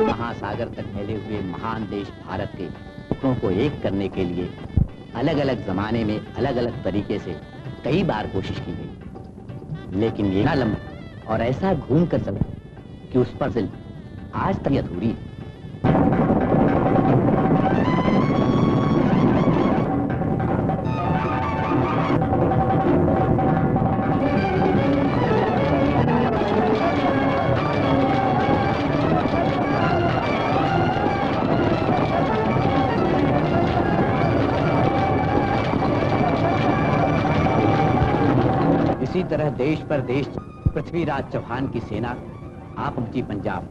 महासागर तक फैले हुए महान देश भारत के टुकड़ों को एक करने के लिए अलग अलग जमाने में अलग अलग तरीके से कई बार कोशिश की गई, लेकिन ये ना लंबा और ऐसा घूम कर चला कि उस पर से आज तक अधूरी है। इसी तरह देश पर देश पृथ्वीराज चौहान की सेना आ पहुंची पंजाब,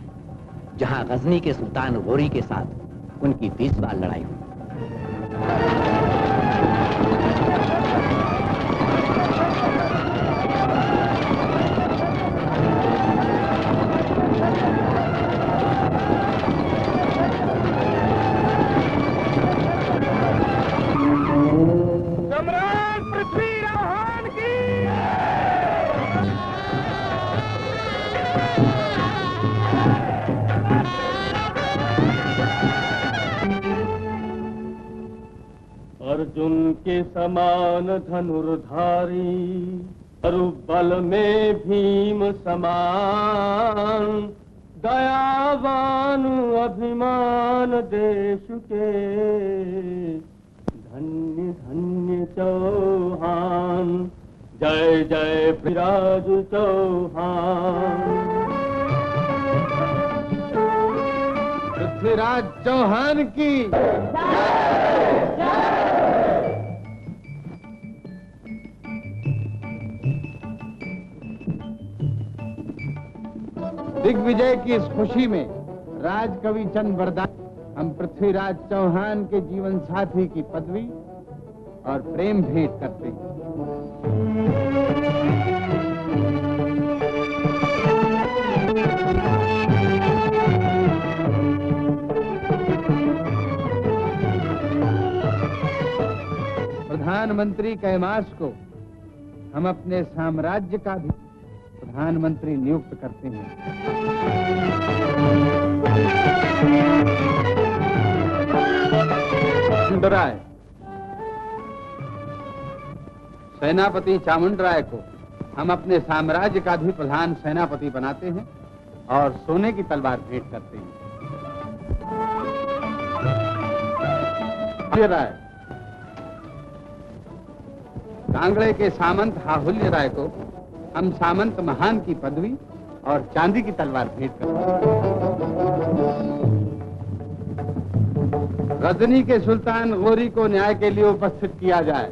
जहां गजनी के सुल्तान गौरी के साथ उनकी 20 बार लड़ाई हुई। अर्जुन के समान धनुर्धारी, बल में भीम समान, दयावान अभिमान देश के, धन्य धन्य चौहान, जय जय पृथ्वीराज चौहान। पृथ्वीराज चौहान की दिग्विजय की इस खुशी में राजकवि चंद वरदान हम पृथ्वीराज चौहान के जीवन साथी की पदवी और प्रेम भेंट करते हैं। प्रधानमंत्री कैमास को हम अपने साम्राज्य का भी प्रधानमंत्री नियुक्त करते हैं। चामुंडराय, सेनापति चामुंडराय को हम अपने साम्राज्य का भी प्रधान सेनापति बनाते हैं और सोने की तलवार भेंट करते हैं। राय, कांगड़े के सामंत हाहुल्य राय को हम सामंत महान की पदवी और चांदी की तलवार भेंट करते हैं। गजनी के सुल्तान गौरी को न्याय के लिए उपस्थित किया जाए।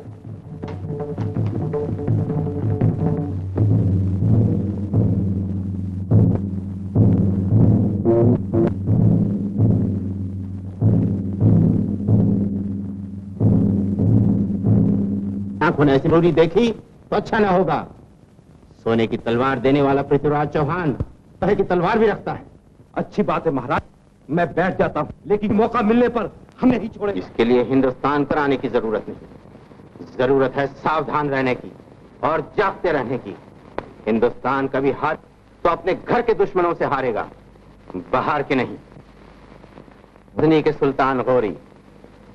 आंखों ने ऐसी रोटी देखी तो अच्छा न होगा। सोने की तलवार देने वाला पृथ्वीराज चौहान तरह की तलवार भी रखता है। अच्छी बात है महाराज, मैं बैठ जाता हूँ, लेकिन मौका मिलने पर हम नहीं छोड़ेंगे। इसके लिए हिंदुस्तान पर आने की जरूरत नहीं, जरूरत है सावधान रहने की और जागते रहने की। हिंदुस्तान कभी हार तो अपने घर के दुश्मनों से हारेगा, बाहर के नहीं। गजनी के सुल्तान गौरी,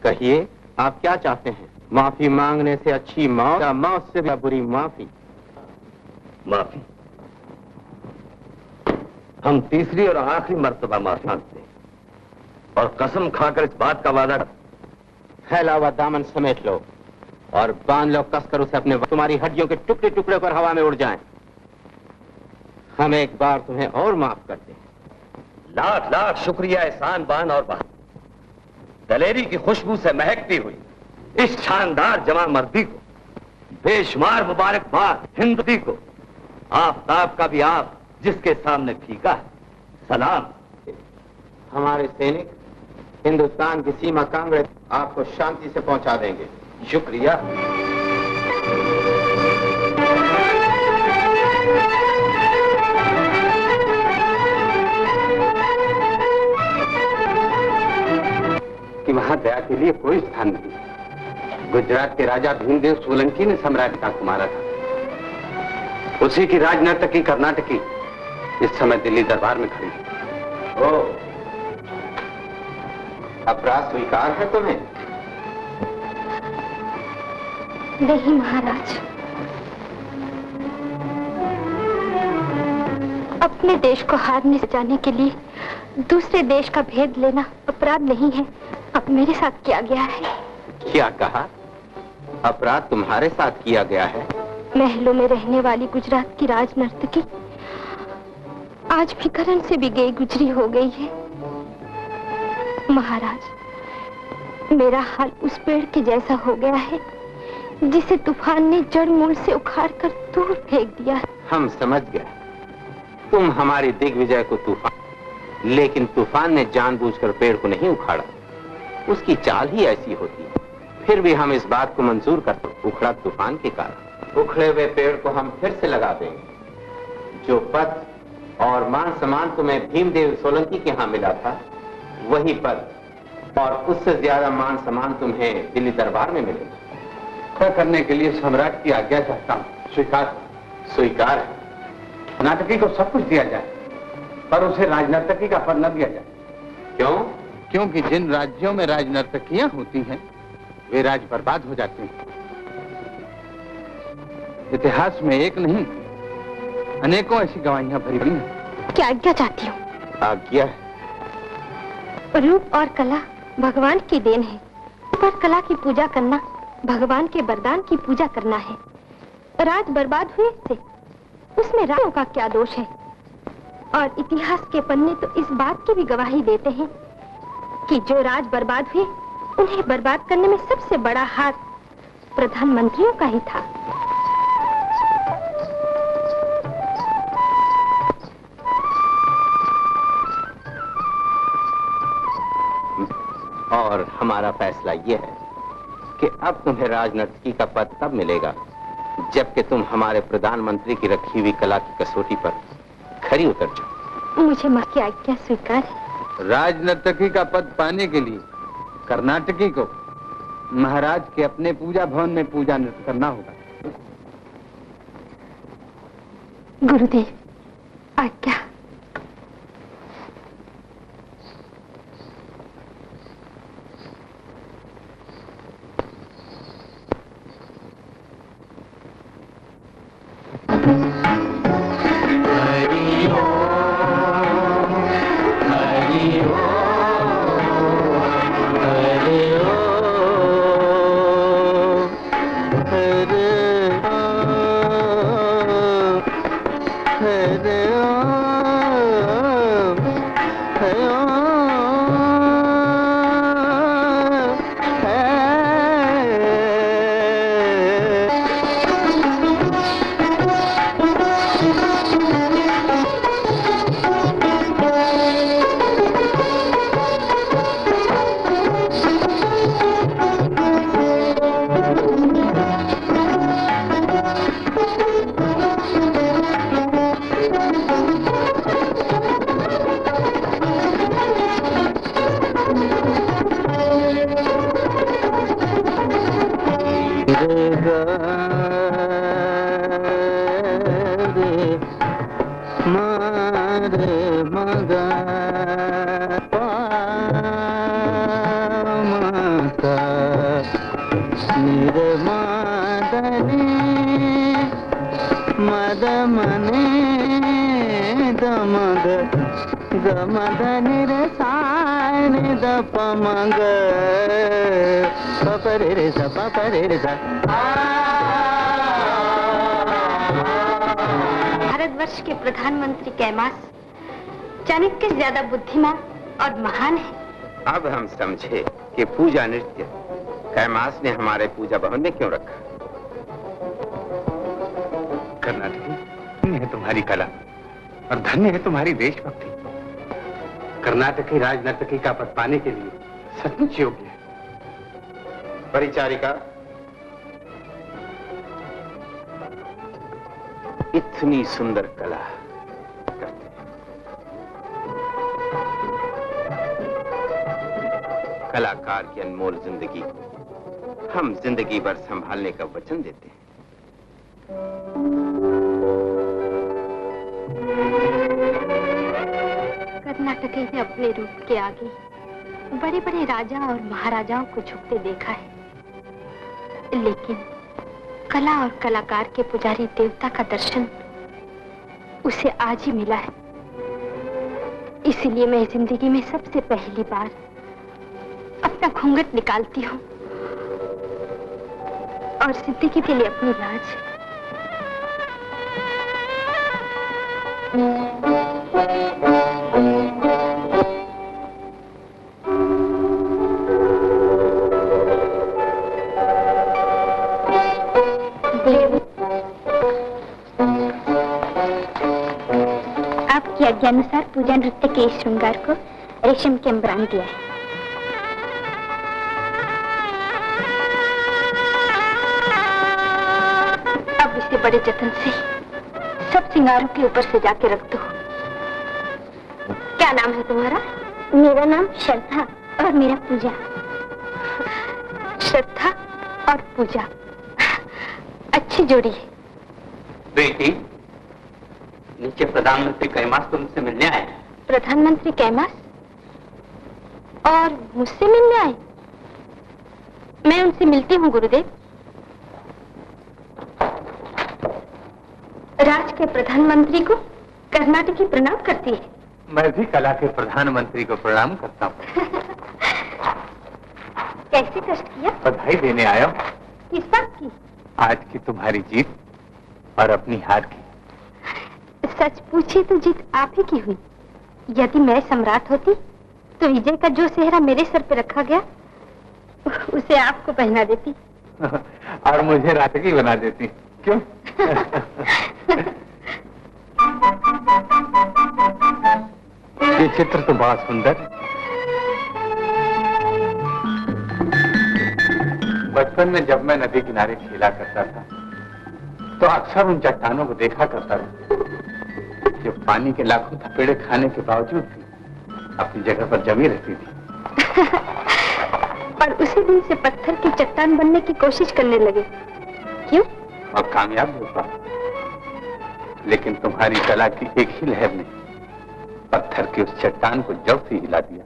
कहिए आप क्या चाहते हैं? माफी मांगने से अच्छी मौत या मौत से भी बुरी माफी? माफी। हम तीसरी और आखिरी मर्तबा माफी मांगते हैं और कसम खाकर इस बात का वादा। फैला हुआ दामन समेट लो और बांध लो कसकर उसे अपने। तुम्हारी हड्डियों के टुकड़े टुकड़े पर हवा में उड़ जाएं। हम एक बार तुम्हें और माफ करते हैं। लाख लाख शुक्रिया एहसान बान और बहादुर। दलेरी की खुशबू से महकती हुई इस शानदार जमा मर्दी को बेशुमार मुबारकबाद। हिंदुस्तान को, आफताब का भी आप जिसके सामने फीका है, सलाम। हमारे सैनिक हिंदुस्तान की सीमा कांगड़े आपको शांति से पहुंचा देंगे। शुक्रिया। लिए कोई स्थान नहीं। गुजरात के राजा भीमदेव सोलंकी ने सम्राट का मारा था। उसी की राजनर्तकी कर्नाटकी इस समय दिल्ली दरबार में खड़ी है। ओ, अपराध स्वीकार है तुम्हें? नहीं महाराज, अपने देश को हारने से जाने के लिए दूसरे देश का भेद लेना अपराध नहीं है। अब मेरे साथ किया गया है। क्या कहा? अपराध तुम्हारे साथ किया गया है? महलों में रहने वाली गुजरात की राजनर्तकी आज भी करण से भी गई गुजरी हो गई है। महाराज, मेरा हाल उस पेड़ के जैसा हो गया है जिसे तूफान ने जड़ मूल से उखाड़कर दूर फेंक दिया। हम समझ गए, तुम हमारी दिग्विजय को तूफान, लेकिन तूफान ने जानबूझकर पेड़ को नहीं उखाड़ा। उसकी चाल ही ऐसी होती है। फिर भी हम इस बात को मंजूर करते, उखड़ा तूफान के कारण। उखड़े हुए पेड़ को हम फिर से लगा देंगे। जो पद और मान सम्मान तुम्हें भीमदेव सोलंकी के यहाँ मिला था, वही पद और उससे ज्यादा मान सम्मान तुम्हें दिल्ली दरबार में मिलेगा। तय करने के लिए सम्राट की आज्ञा चाहता हूँ। स्वीकार? स्वीकार है। नाटकी को सब कुछ दिया जाए, पर उसे राजनर्तकी का पद न दिया जाए। क्यों? क्योंकि जिन राज्यों में राजनर्तकियां होती हैं, वे राज्य बर्बाद हो जाते हैं। इतिहास में एक नहीं, अनेकों ऐसी गवाहियां भरी हुई हैं। क्या आज्ञा चाहती हूँ? आज्ञा है। रूप और कला भगवान की देन है, पर कला की पूजा करना भगवान के वरदान की पूजा करना है। राज बर्बाद हुए से उसमें राजाओं का क्या दोष है? और इतिहास के पन्ने तो इस बात की भी गवाही देते हैं कि जो राज बर्बाद हुए, उन्हें बर्बाद करने में सबसे बड़ा हाथ प्रधानमंत्रियों का ही था। और हमारा फैसला यह है कि अब तुम्हें राजनर्तकी का पद तब मिलेगा जबकि तुम हमारे प्रधानमंत्री की रखी हुई कला की कसौटी पर खरी उतर जाओ। मुझे मां की आज्ञा स्वीकार है। राजनर्तकी का पद पाने के लिए कर्नाटकी को महाराज के अपने पूजा भवन में पूजा नृत्य करना होगा। गुरुदेव, आज्ञा। भारतवर्ष के प्रधानमंत्री कैमास चाणक्य से ज्यादा बुद्धिमान और महान है। अब हम समझे कि पूजा नृत्य कैमास ने हमारे पूजा भवन में क्यों रखा। कर्नाटकी, धन्य है तुम्हारी कला और धन्य है तुम्हारी देशभक्ति। कर्नाटकी राजनर्तकी का पद पाने के लिए सचमुच योग्य है। परिचारिका, इतनी सुंदर कला करते हैं। कलाकार की अनमोल जिंदगी को हम जिंदगी भर संभालने का वचन देते हैं। कर्नाटक ने अपने रूप के आगे बड़े बड़े राजा और महाराजाओं को झुकते देखा है, लेकिन कला और कलाकार के पुजारी देवता का दर्शन उसे आज ही मिला है। इसीलिए मैं जिंदगी में सबसे पहली बार अपना घूंघट निकालती हूँ और जिंदगी के लिए अपनी लाज आपकी आज्ञानुसार पूजा नृत्य के इस श्रृंगार को रेशम के अम्बरान दिया है। अब इसे बड़े जतन से सब सिंगारों के ऊपर से जाके रख दो। क्या नाम है तुम्हारा? मेरा नाम श्रद्धा और मेरा पूजा। श्रद्धा और पूजा, अच्छी जोड़ी है। बेटी, नीचे प्रधानमंत्री कैमास तुमसे मिलने आए। प्रधानमंत्री कैमास और मुझसे मिलने आए? मैं उनसे मिलती हूँ गुरुदेव। राज के प्रधानमंत्री को कर्नाटकी प्रणाम करती है। मैं भी कला के प्रधानमंत्री को प्रणाम करता हूँ। कैसे कष्ट किया? बधाई देने आया हूँ। किस बात की? आज की तुम्हारी जीत और अपनी हार की। सच पूछे तो जीत आप ही की हुई। यदि मैं सम्राट होती तो विजय का जो सेहरा मेरे सर पे रखा गया उसे आपको पहना देती। और मुझे रातकी बना देती। क्यों? ये चित्र तो बहुत सुंदर है। बचपन में जब मैं नदी किनारे खेला करता था तो अक्सर उन चट्टानों को देखा करता था जो पानी के लाखों थपेड़े खाने के बावजूद भी अपनी जगह पर जमी रहती थी। और उसी दिन से पत्थर की चट्टान बनने की कोशिश करने लगे। क्यों? और कामयाब हो पाए। लेकिन तुम्हारी कला की एक ही लहर ने पत्थर की उस चट्टान को जड़ से हिला दिया।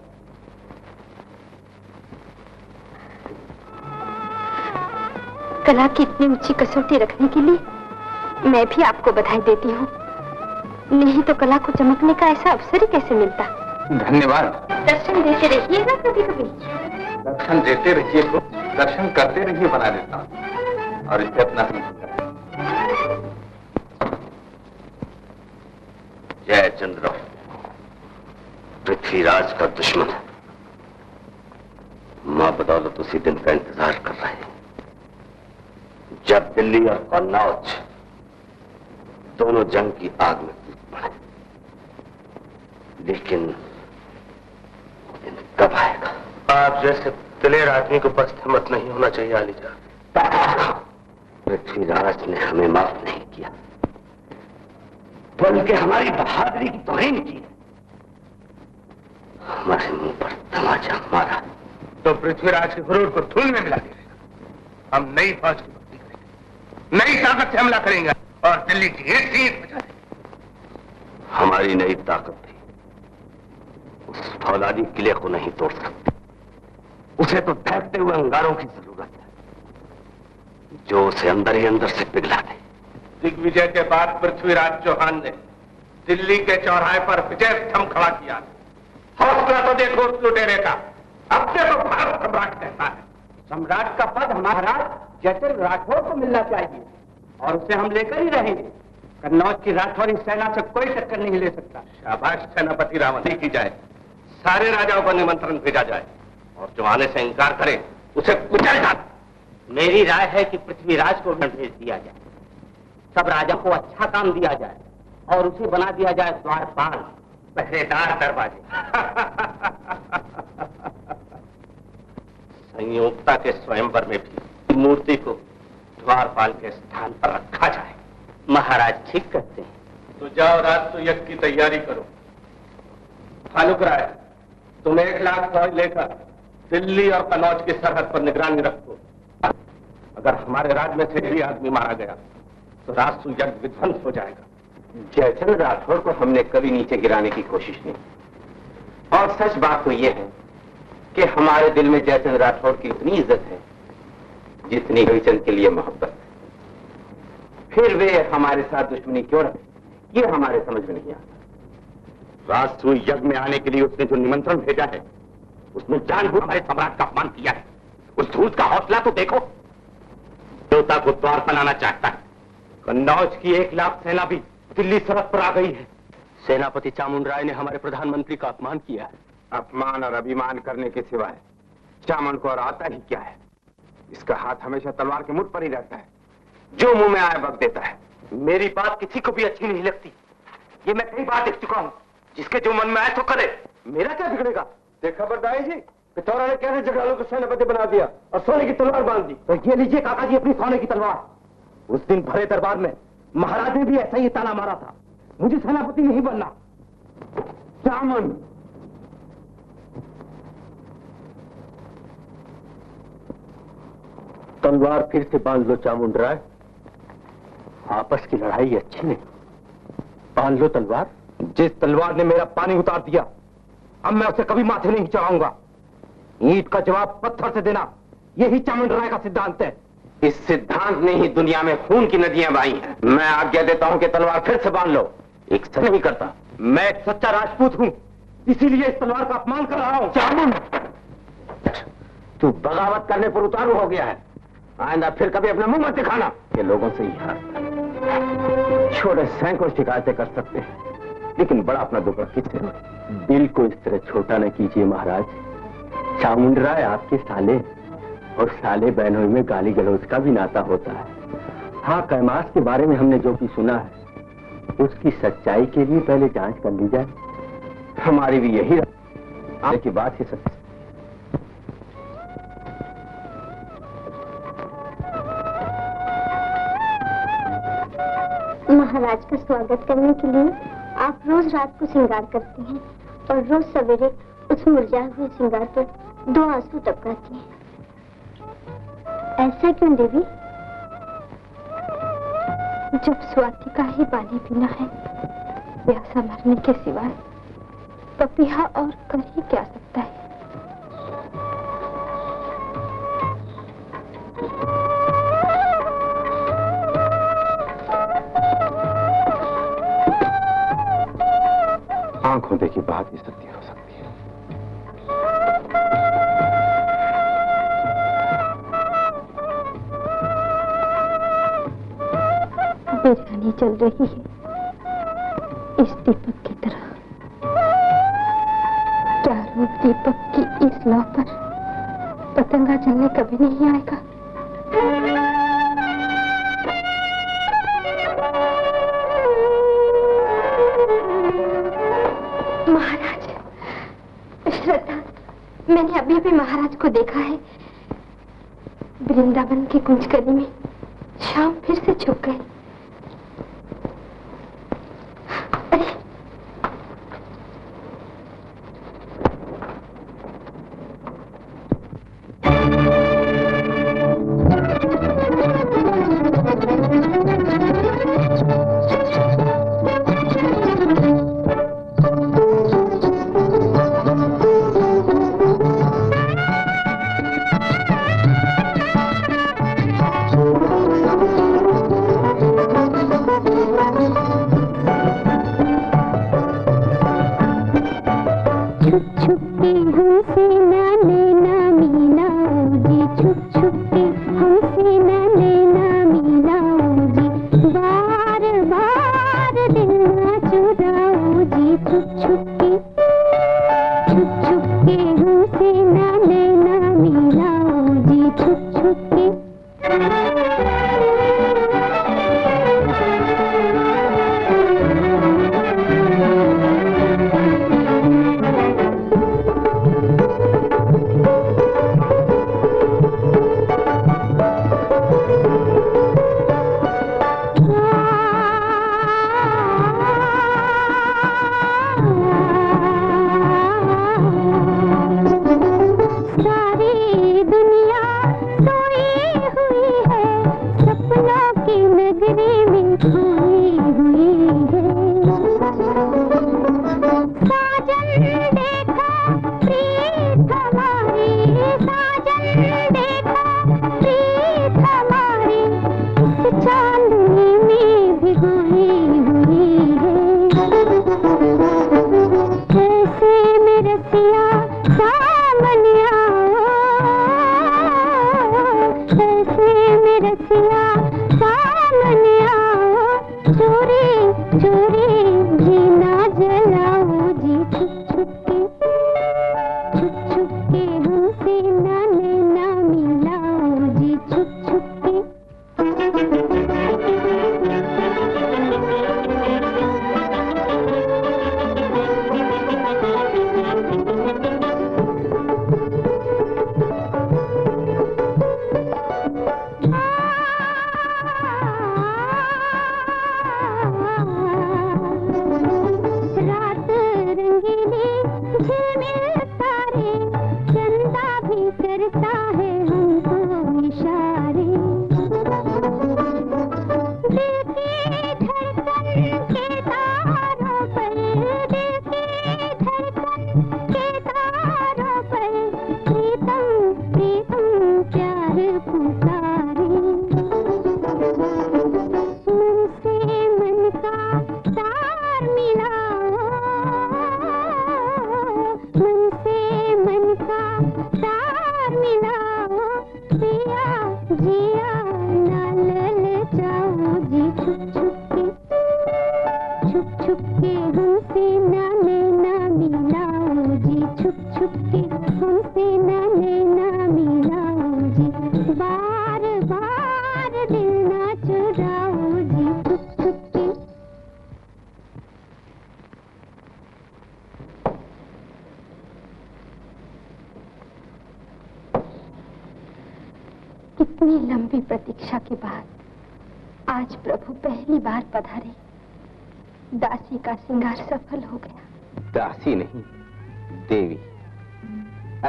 कला की इतनी ऊंची कसौटी रखने के लिए मैं भी आपको बधाई देती हूँ। नहीं तो कला को चमकने का ऐसा अवसर ही कैसे मिलता। धन्यवाद। दर्शन देते रहिएगा कभी कभी। दर्शन देते रहिए तो दर्शन करते रहिए बना देता हूँ और इसे अपना जय चंद्र पृथ्वीराज का दुश्मन है। मां बदौलत उसी दिन का इंतजार कर रहे हैं जब दिल्ली और कन्नौज दोनों जंग की आग में कूद पड़े। लेकिन कब आएगा? आप जैसे दिलेर आदमी को बस हिम्मत नहीं होना चाहिए आलीजा। पृथ्वीराज ने हमें माफ नहीं किया बल्कि हमारी बहादुरी की तौहीन की। हमारे मुंह पर तमाचा मारा तो पृथ्वीराज के गुरूर को धूल में मिला देगा। हम नई फौज की भर्ती करेंगे, नई ताकत से हमला करेंगे और दिल्ली की एक ईंट बचा देंगे। हमारी नई ताकत भी उस फौलादी किले को नहीं तोड़ सकती। उसे तो दहकते हुए अंगारों की जरूरत है जो उसे अंदर ही अंदर से पिघला दे। दिग्विजय के बाद पृथ्वीराज चौहान ने दिल्ली के चौराहे पर विजय स्तंभ खड़ा किया। हौसला तो देखो उस लुटेरे का। अपने को भारत सम्राट कहता है। सम्राट का पद हमारा जटिल राठौर को मिलना चाहिए और उसे हम लेकर ही रहेंगे। कन्नौज की राठौरी सेना से कोई टक्कर नहीं ले सकता। शाबाश सेनापति रावण की जाए। सारे राजाओं को निमंत्रण भेजा जाए और जो आने से इंकार करे उसे कुचल डाल। मेरी राय है कि पृथ्वीराज को भेज दिया जाए। सब राजा को अच्छा काम दिया जाए और उसे बना दिया जाए द्वारपाल, पहरेदार दरवाजे। संयोगता के स्वयंवर में भी मूर्ति को द्वारपाल के स्थान पर रखा जाए। महाराज ठीक कहते हैं। तो जाओ रात यज्ञ की तैयारी करो। भानुक राय, तुम 1 लाख फौज लेकर दिल्ली और कन्नौज की सरहद पर निगरानी रखो। अगर हमारे राज्य में से भी आदमी मारा गया तो राष्ट्र यज्ञ विध्वंस हो जाएगा। जयचंद्र राठौड़ को हमने कभी नीचे गिराने की कोशिश नहीं, और सच बात तो यह है कि हमारे दिल में जयचंद्र राठौड़ की उतनी इज्जत है जितनी हरिचंद के लिए मोहब्बत है। फिर वे हमारे साथ दुश्मनी क्यों रखे, ये हमारे समझ में नहीं आता। राष्ट्र यज्ञ में आने के लिए उसने जो निमंत्रण भेजा है उसने जानबूझ हमारे सम्राट का अपमान किया है। उस धूर्त का हौसला तो देखो, देवता को द्वार बनाना चाहता है। कन्नौज की 1 लाख सेना भी दिल्ली सरहद पर आ गई है। सेनापति चामुंडराय ने हमारे प्रधानमंत्री का अपमान किया है। अपमान और अभिमान करने के सिवाय चामन को और आता ही क्या है। इसका हाथ हमेशा तलवार के मुठ पर ही रहता है, जो मुंह में आए बक देता है। मेरी बात किसी को भी अच्छी नहीं लगती, ये मैं कई बार देख चुका हूं। जिसके जो मन में आए तो करे, मेरा क्या बिगड़ेगा। देखा बरदाई जी, पिथौरा ने कैसे जगड़ालों को सेनापति बना दिया और सोने की तलवार बांध दी। तो ये लीजिए काका जी अपनी सोने की तलवार। उस दिन भरे दरबार में महाराज ने भी ऐसा ही ताना मारा था, मुझे सेनापति नहीं बनना। चामन, तलवार फिर से बांध लो चामुंडराय, आपस की लड़ाई अच्छी नहीं। बांध लो तलवार। जिस तलवार ने मेरा पानी उतार दिया, अब मैं उसे कभी माथे नहीं चढ़ाऊंगा। ईंट का जवाब पत्थर से देना, यही चामुंडराय का सिद्धांत है। इस सिद्धांत ने ही दुनिया में खून की नदियां बहाई हैं। मैं आज्ञा देता हूं कि तलवार फिर से बांध लो। एक सच नहीं करता, मैं एक सच्चा राजपूत हूं, इसीलिए इस तलवार का अपमान कर रहा हूं। चामुंड, तू बगावत करने पर उतारू हो गया है। आइंदा फिर कभी अपना मुंह मत दिखाना। ये लोगों से ही हारता। छोटे सैकड़ों शिकायतें कर सकते हैं, लेकिन बड़ा अपना दुख किससे हो। दिल को इस तरह छोटा न कीजिए महाराज। चामुंडराय आपके साले, और साले बहनों में गाली गलौज का भी नाता होता है। हाँ, कैमास के बारे में हमने जो भी सुना है उसकी सच्चाई के लिए पहले जांच कर ली जाए। हमारी भी यही आपकी बात ही सच। महाराज का स्वागत करने के लिए आप रोज रात को श्रृंगार करते हैं और रोज सवेरे उस मुरझाए हुए श्रृंगार पर 2 आंसू टपकाती हैं। ऐसा क्यों देवी? जब स्वाति का ही पानी पीना है, प्यासा मरने के सिवाय पपीहा और कर ही क्या सकता है। आंखों देखी बात ही सत्य हो सकती है। बिरयानी चल रही है इस दीपक की तरह। क्या रूप दीपक की इस लौ पर पतंगा चलने कभी नहीं आएगा। महाराज, श्रद्धा, मैंने अभी भी महाराज को देखा है। वृंदावन की कुंज गली में शाम फिर से छुप गए। खोई हुई है। साजन देखो प्रीत हमारी, साजन देखो प्रीत हमारी, इस चांदनी में भिगोई हुई है। ऐसे में रसिया सामने आओ, ऐसे में रसिया सामने आओ, चोरी चोरी जीना जलाओ जी, छुप छुप के हमसे ना नैना मिलाओ जी, छुप छुप के। रात रंगीली झिलमिल तारे, चंदा भी करता है हमको इशारे। दिल की धड़कन के तारों पर, दिल की धड़कन के तारों पर, प्रीतम प्रीतम प्यार पुकारे। मन से मन का तार मिलाओ, मन से मन का तार मिलाओ, जिया जिया ना ललचाओ जी, छुप छुप के हमसे ना नैना मिलाओ जी, छुप छुप के हमसे ना नैना मिलाओ जी, बार बार दिल ना चुराओ जी, छुप छुप के। कितनी लंबी प्रतीक्षा के बाद आज प्रभु पहली बार पधारे। दासी का श्रृंगार सफल हो गया। दासी नहीं, देवी।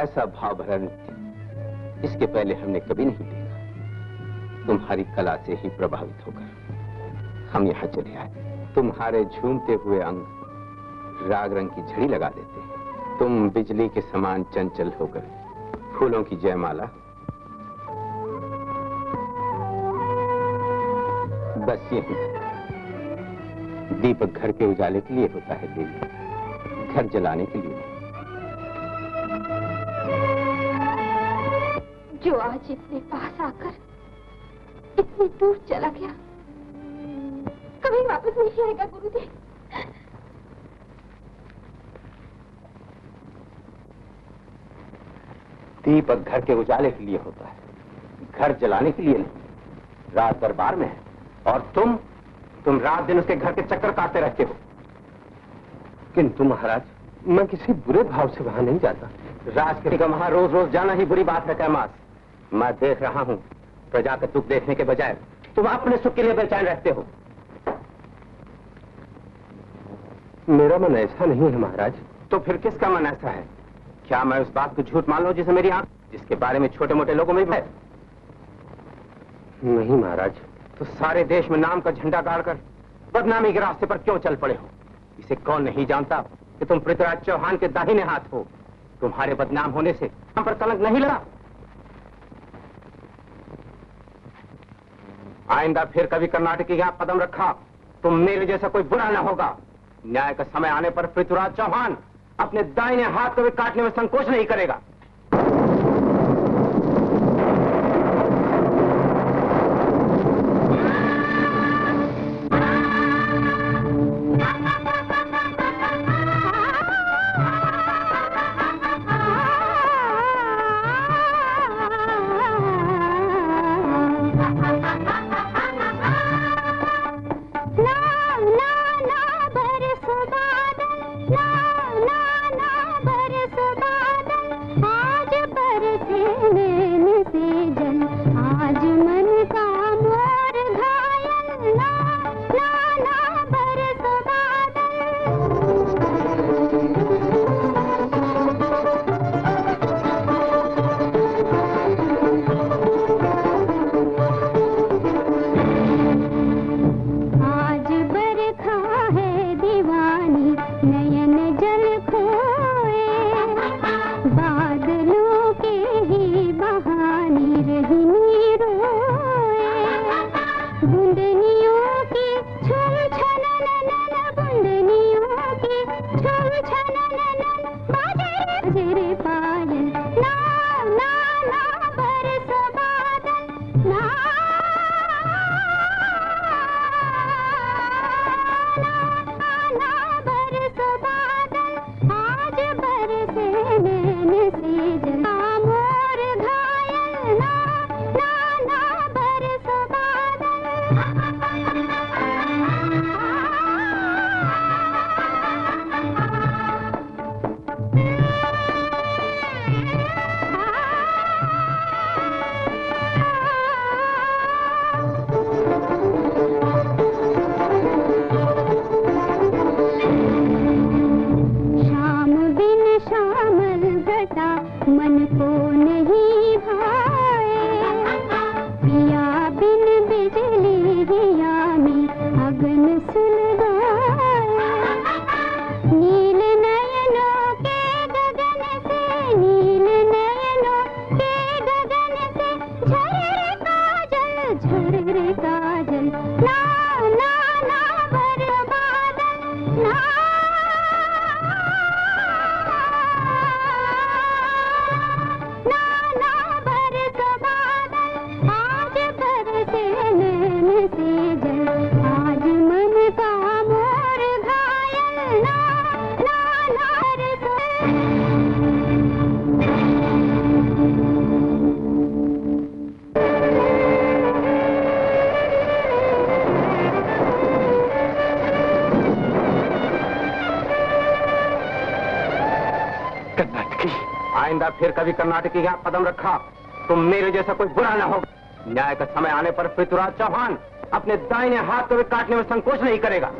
ऐसा भाव भरा नृत्य इसके पहले हमने कभी नहीं देखा। तुम्हारी कला से ही प्रभावित होकर हम यहाँ चले आए। तुम्हारे झूमते हुए अंग राग रंग की झड़ी लगा देते हैं। तुम बिजली के समान चंचल होकर फूलों की जयमाला। बस यही दीपक घर के उजाले के लिए होता है देवी, घर जलाने के लिए। जो आज इतने पास आकर इतनी दूर चला गया, कभी वापस नहीं आएगा गुरुदेव। दीपक घर के उजाले के लिए होता है, घर जलाने के लिए नहीं। रात दरबार में है और तुम रात दिन उसके घर के चक्कर काटते रहते हो। किंतु महाराज, मैं किसी बुरे भाव से वहां नहीं जाता। राजकिरी का वहां रोज रोज जाना ही बुरी बात है कैमास। मैं देख रहा हूं, प्रजा का दुख देखने के बजाय तुम अपने सुख के लिए बेचैन रहते हो। मेरा मन ऐसा नहीं है महाराज। तो फिर किसका मन ऐसा है? क्या मैं उस बात को झूठ मान लूं जिसे मेरी आंख, जिसके बारे में छोटे मोटे लोगों में भय? नहीं महाराज। तो सारे देश में नाम का झंडा गाड़कर बदनामी के रास्ते पर क्यों चल पड़े हो? इसे कौन नहीं जानता कि तुम पृथ्वीराज चौहान के दाहिने हाथ हो। तुम्हारे बदनाम होने से हम पर कलंक नहीं लगा। आइंदा फिर कभी कर्नाटक की यहाँ कदम रखा, तुम मेरे जैसा कोई बुरा न होगा। न्याय का समय आने पर पृथ्वीराज चौहान अपने दाहिने हाथ को भी काटने में संकोच नहीं करेगा। ना बरस बादल, आइंदा फिर कभी कर्नाटक के यहाँ कदम रखा तो मेरे जैसा कोई बुरा न हो। न्याय का समय आने पर पृथ्वीराज चौहान अपने दाहिने हाथ को भी काटने में संकोच नहीं करेगा।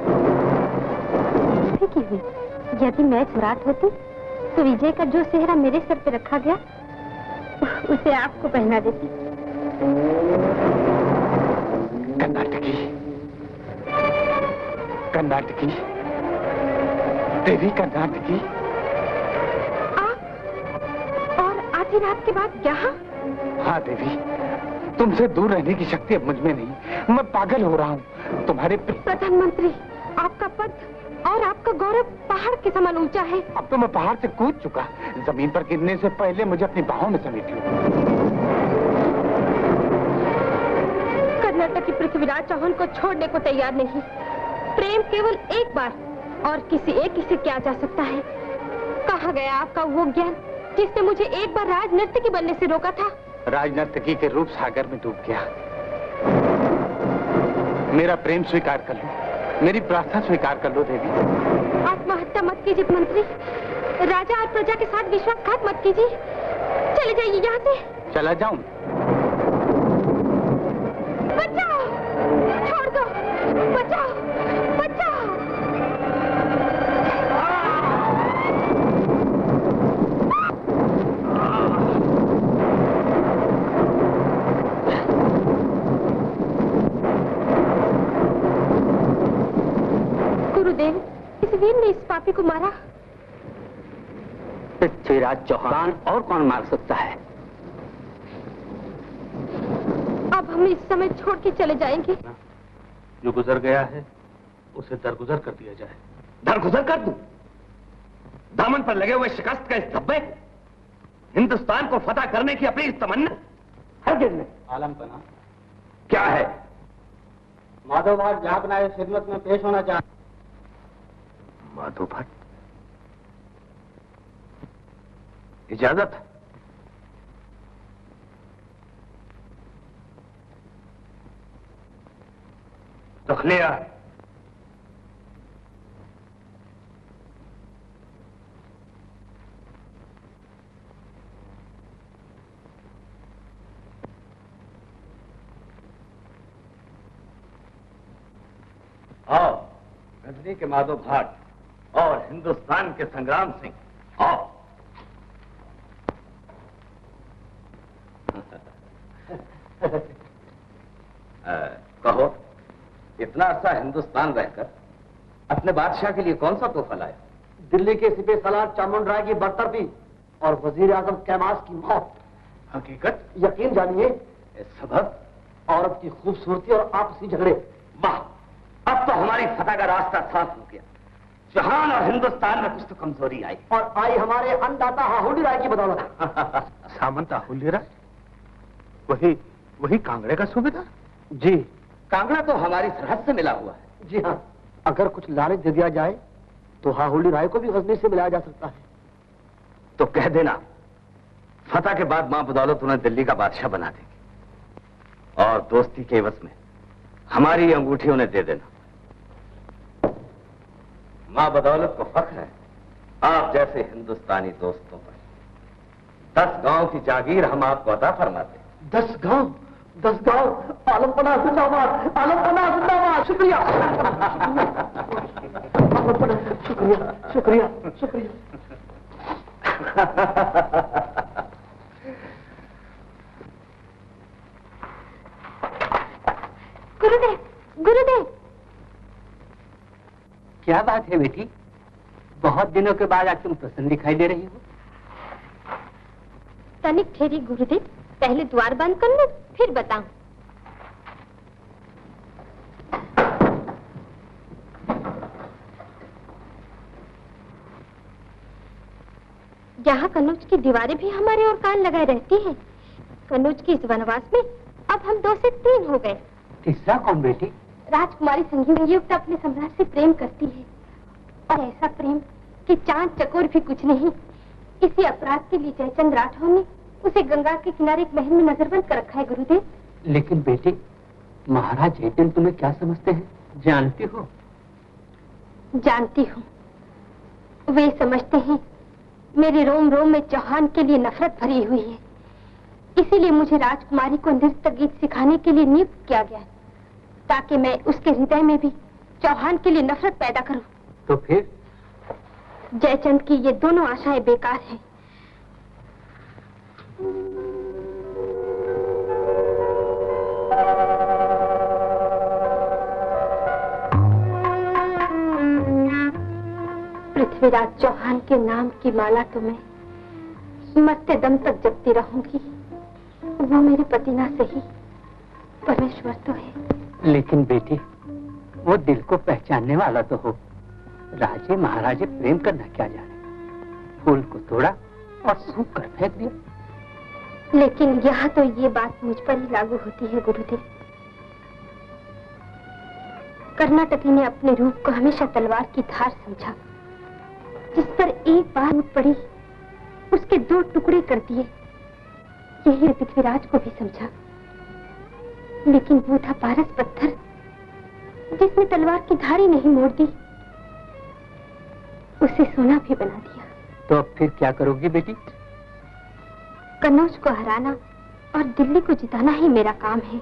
यदि मैं सम्राट होती तो विजय का जो सेहरा मेरे सर पे रखा गया उसे आपको पहना देती। कर्नाटकी, कर्नाटकी, देवी कर्नाटकी। आप और आधी रात के बाद यहाँ? हाँ देवी, तुमसे दूर रहने की शक्ति अब मुझ में नहीं। मैं पागल हो रहा हूँ। तुम्हारे प्रधानमंत्री, आपका पद और आपका गौरव पहाड़ के समान ऊंचा है। अब तो मैं पहाड़ से कूद चुका। जमीन पर गिरने से पहले मुझे अपनी बाहों में समेट लो। कर्नाटक की पृथ्वीराज चौहान को छोड़ने को तैयार नहीं। प्रेम केवल एक बार और किसी एक से किया जा सकता है। कहाँ गया आपका वो ज्ञान जिसने मुझे एक बार राजनर्तकी बनने से रोका था? राजनर्तकी के रूप सागर में डूब गया। मेरा प्रेम स्वीकार कर लो, मेरी प्रार्थना स्वीकार कर लो देवी। आत्महत्या मत कीजिए मंत्री। राजा और प्रजा के साथ विश्वासघात मत कीजिए। चले जाइए यहाँ से। चला जाऊं? बचाओ, छोड़ दो, बचाओ, बचाओ। गुरुदेव, इस वीर ने इस पापी को मारा। पृथ्वीराज चौहान और कौन मार सकता है? अब हम इस समय छोड़ के चले जाएंगे। जो गुजर गया है उसे दरगुजर कर दिया जाए। दरगुजर कर दूं? दामन पर लगे हुए शिकस्त का इस धब्बे, हिंदुस्तान को फतह करने की अपनी इस तमन्ना हरगिज़ नहीं। आलम पना, क्या है? माधव भाट जहां बनाए खिदमत में पेश होना चाहते। माधव भट्ट, इजाजत है? तखलिया। आओ, गजनी के माधव भाट और हिंदुस्तान के संग्राम सिंह, आओ। कहो, इतना अर्सा हिंदुस्तान रहकर अपने बादशाह के लिए कौन सा तोहफा लाया? दिल्ली के सिपह सलार चामुंड राय की बरतरफी और वजीर आजम कैमास की मौत। हकीकत? यकीन जानिए। सबब? औरत की खूबसूरती और आपसी झगड़े। वाह, अब तो हमारी फतह का रास्ता साफ हो गया। जहान और हिंदुस्तान में कुछ तो कमजोरी आई, और आई हमारे अन्नदाता हाहुली राय की बदौलत। सामंत हाहुली राय? वही कांगड़े का सूबेदार? जी। कांगड़ा तो हमारी सरहद से मिला हुआ है। जी हाँ, अगर कुछ लालच दे दिया जाए तो हाहुली राय को भी गजनी से मिलाया जा सकता है। तो कह देना, फतह के बाद मां बदौलत उन्हें दिल्ली का बादशाह बना देगी और दोस्ती के एवज में हमारी अंगूठी उन्हें दे देना। मां बदौलत को फख्र है आप जैसे हिंदुस्तानी दोस्तों पर। 10 गांव की जागीर हम आपको अता फरमाते। 10 गांव? 10 गांव? आलमपना जिंदाबाद, आलमपना जिंदाबाद। शुक्रिया, शुक्रिया, शुक्रिया, शुक्रिया। गुरुदेव, गुरुदेव। क्या बात है बेटी? बहुत दिनों के बाद आज तुम प्रसन्न दिखाई दे रही हो। तनिक ठहरी गुरुदेव, पहले द्वार बंद कर लो, फिर बताऊं। यहाँ कन्नौज की दीवारें भी हमारे और कान लगाए रहती हैं। कन्नौज के इस वनवास में अब हम 2 से 3 हो गए। तीसरा कौन बेटी? राजकुमारी संयुक्त अपने सम्राट से प्रेम करती है, और ऐसा प्रेम कि चांद चकोर भी कुछ नहीं। इसी अपराध के लिए जयचंद राठौर ने उसे गंगा के किनारे एक महल में नजरबंद कर रखा है गुरुदेव। लेकिन बेटी, महाराज जयचंद तुम्हें क्या समझते हैं, जानती हो? जानती हूँ। वे समझते हैं मेरे रोम रोम में चौहान के लिए नफरत भरी हुई है। इसीलिए मुझे राजकुमारी को नृत्य गीत सिखाने के लिए नियुक्त किया गया, ताकि मैं उसके हृदय में भी चौहान के लिए नफरत पैदा करूं। तो फिर जयचंद की ये दोनों आशाएं बेकार हैं। पृथ्वीराज चौहान के नाम की माला तो मैं मरते दम तक जपती रहूंगी। वो मेरे पति ना सही, परमेश्वर तो है। लेकिन बेटी, वो दिल को पहचानने वाला तो हो। राजे महाराजे प्रेम करना क्या जाने, फूल को तोड़ा और सूख कर फेंक दिया। लेकिन यहाँ तो ये बात मुझ पर ही लागू होती है गुरुदेव। कर्नाटकी ने अपने रूप को हमेशा तलवार की धार समझा, जिस पर एक बार उठ पड़ी उसके 2 टुकड़े कर दिए। यही पृथ्वीराज को भी समझा, लेकिन वो था पारस पत्थर जिसने तलवार की धार ही नहीं मोड़ दी, उसे सोना भी बना दिया। तो अब फिर क्या करोगी बेटी? कन्नौज को हराना और दिल्ली को जिताना ही मेरा काम है।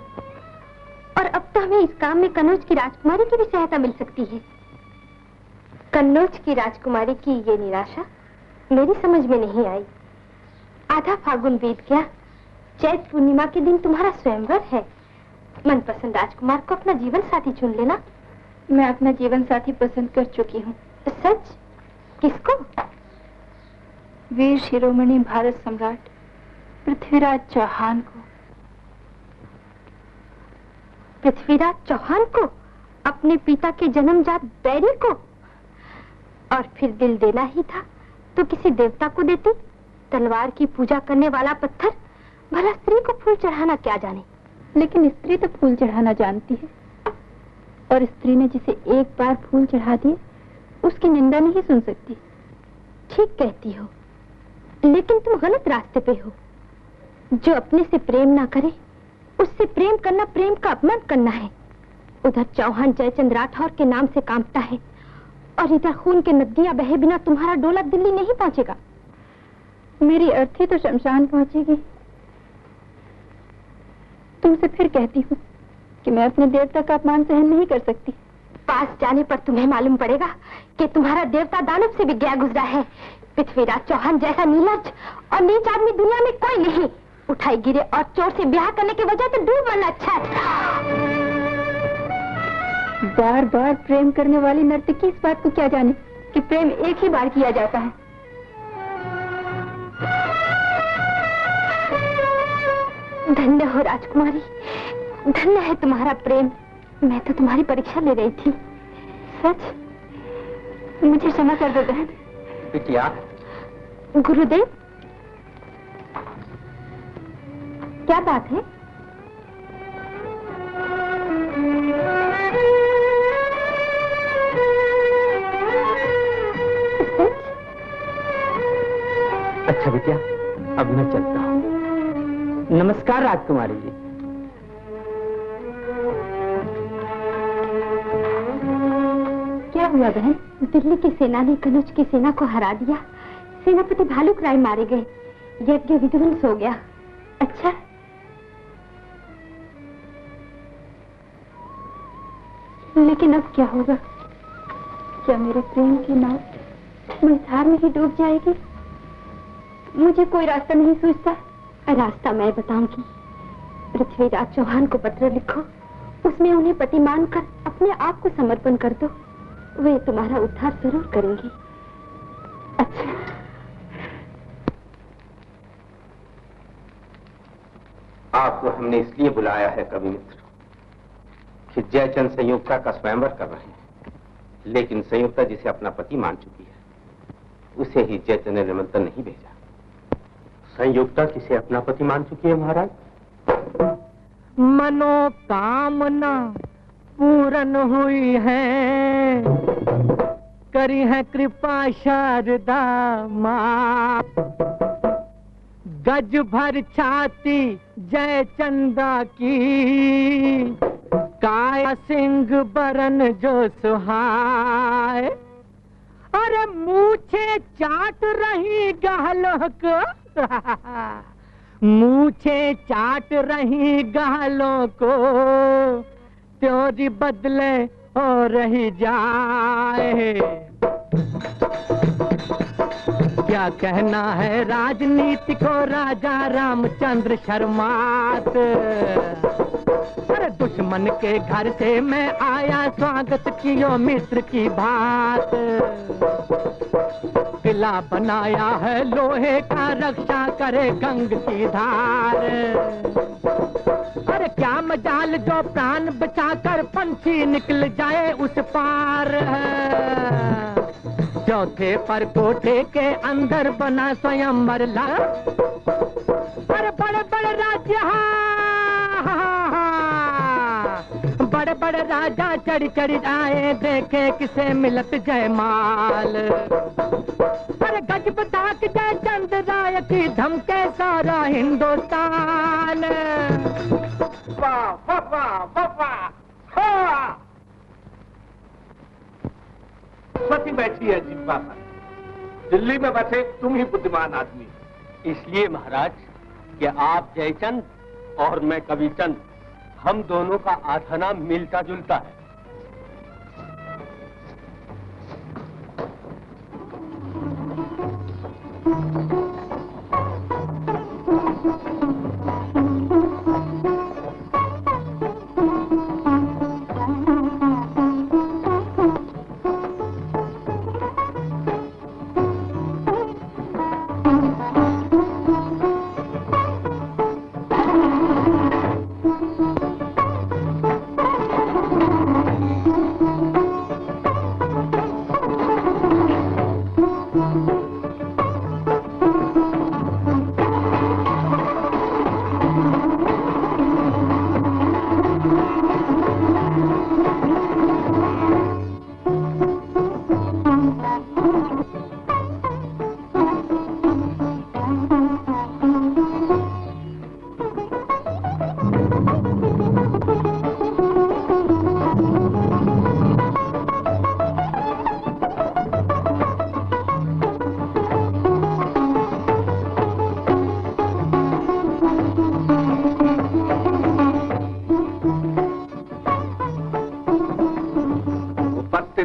और अब तो हमें इस काम में कन्नौज की राजकुमारी की भी सहायता मिल सकती है। कन्नौज की राजकुमारी की ये निराशा मेरी समझ में नहीं आई। आधा फागुन बीत गया, चैत पूर्णिमा के दिन तुम्हारा स्वयंवर है। मनपसंद राजकुमार को अपना जीवन साथी चुन लेना। मैं अपना जीवन साथी पसंद कर चुकी हूँ। सच? किसको? वीर शिरोमणि भारत सम्राट पृथ्वीराज चौहान को। पृथ्वीराज चौहान को? अपने पिता के जन्मजात बैरी को? और फिर दिल देना ही था तो किसी देवता को देती। तलवार की पूजा करने वाला पत्थर, भला स्त्री को फूल चढ़ाना क्या जाने। लेकिन स्त्री तो फूल चढ़ाना जानती है, और स्त्री ने जिसे एक बार फूल चढ़ा दिए उसकी निंदा नहीं सुन सकती। ठीक कहती हो, लेकिन तुम गलत रास्ते पे हो। जो अपने से प्रेम ना करे उससे प्रेम करना प्रेम का अपमान करना है। उधर चौहान जयचंद राठौर के नाम से कांपता है, और इधर खून के नदियां बहे बिना तुम्हारा डोला दिल्ली नहीं पहुंचेगा। मेरी अर्थी तो शमशान पहुंचेगी। तुमसे फिर कहती हूँ कि मैं अपने देवता का अपमान सहन नहीं कर सकती। पास जाने पर तुम्हें मालूम पड़ेगा कि तुम्हारा देवता दानव से भी गया गुजरा है। पृथ्वीराज चौहान जैसा नीलज और नीच आदमी दुनिया में कोई नहीं। उठाई गिरे और चोर से ब्याह करने की वजह तो डूब मरना अच्छा है। बार बार प्रेम करने वाली नर्तकी इस बात को क्या जाने कि प्रेम एक ही बार किया जाता है। धन्य हो राजकुमारी, धन्य है तुम्हारा प्रेम। मैं तो तुम्हारी परीक्षा ले रही थी। सच? मुझे क्षमा कर दो बहन। बिटिया। गुरुदेव, क्या बात है? अच्छा बिटिया, अब मैं चलता हूँ। नमस्कार राजकुमारी जी। क्या हुआ बहन? दिल्ली की सेना ने कन्नौज की सेना को हरा दिया। सेनापति भालुक राय मारे गए, यज्ञ विध्वंस हो गया। अच्छा, लेकिन अब क्या होगा? क्या मेरे प्रेम की नाव मझधार में ही डूब जाएगी? मुझे कोई रास्ता नहीं सूझता। रास्ता मैं बताऊंगी। पृथ्वीराज चौहान को पत्र लिखो, उसमें उन्हें पति मानकर अपने आप को समर्पण कर दो। वे तुम्हारा उद्धार जरूर करेंगे। अच्छा, आपको हमने इसलिए बुलाया है कवि मित्र कि जयचंद संयुक्ता का स्वयंवर कर रहे हैं, लेकिन संयुक्ता जिसे अपना पति मान चुकी है उसे ही जयचंद ने निमंत्रण नहीं भेजा। संयुक्ता किसे अपना पति मान चुकी है महाराज? मनोकामना पूर्ण हुई है, करी है कृपा शारदा मां। गज भर छाती जय चंदा की, काया सिंह बरन जो सुहाए। अरे मूछे चाट रही गालों को मूछे चाट रही गालों को त्योरी बदले हो रही जाए। क्या कहना है राजनीति को राजा रामचंद्र शर्मात। अरे दुश्मन के घर से मैं आया स्वागत कियो मित्र की बात। किला बनाया है लोहे का रक्षा करे गंग की धार। अरे क्या मजाल जो प्राण बचाकर पंछी निकल जाए उस पार। चौथे पर कोठे के अंदर बना स्वयंवर ला। अरे बड़े बड़े राज्य बड़े बड़े राजा चढ़ चढ़ आए देखे किसे मिलत जयमाल। अरे गज बधाक जय चंद राय की धमके सारा हिंदुस्तान। वाह वाह वाह वाह वाह। सती बैठी है जिब्बा पर। दिल्ली में बसे तुम ही बुद्धिमान आदमी। इसलिए महाराज कि आप जयचंद और मैं कविचंद, हम दोनों का आधा नाम मिलता जुलता है।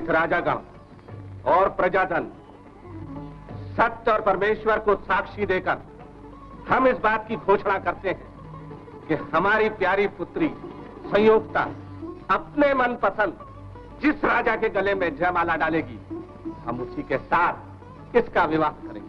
राजागण और प्रजाजन सत्य और परमेश्वर को साक्षी देकर हम इस बात की घोषणा करते हैं कि हमारी प्यारी पुत्री संयोक्ता अपने मनपसंद जिस राजा के गले में जयमाला डालेगी हम उसी के साथ इसका विवाह करेंगे।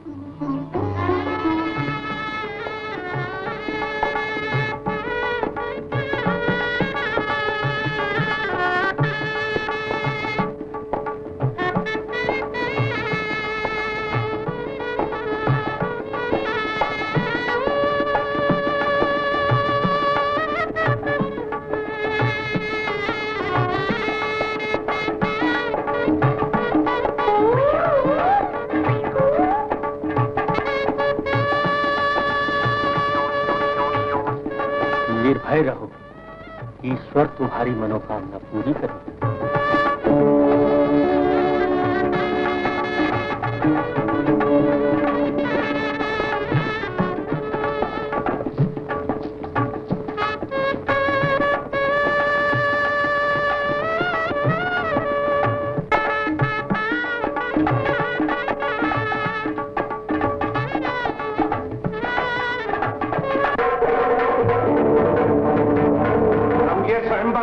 निर्भय रहो, ईश्वर तुम्हारी मनोकामना पूरी करेगा।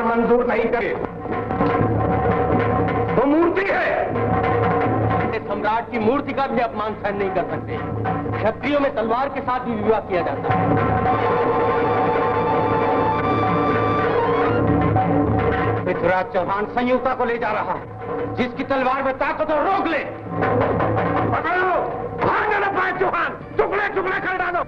मंजूर नहीं करे। वो मूर्ति है। सम्राट की मूर्ति का भी अपमान सहन नहीं कर सकते। क्षत्रियों में तलवार के साथ भी विवाह किया जाता है। पृथ्वीराज चौहान संयुक्ता को ले जा रहा है। जिसकी तलवार में ताकत हो रोक ले। पकड़ो, भागने न पाए चौहान, टुकड़े टुकड़े कर डालो।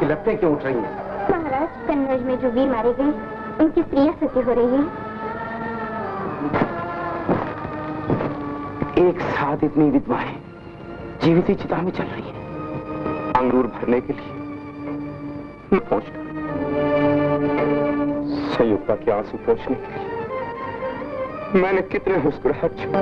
लपटें क्यों उठ रही हैं? महाराज, कन्नौज में जो वीर मारे गए उनकी स्त्रियां सती हो रही हैं। एक साथ इतनी विधवाएं जीवित ही चिता में चल रही हैं। अंगूर भरने के लिए मैं पहुंच गया। संयुक्ता के आंसू पोंछने के लिए मैंने कितने मुस्कुराहट छुए।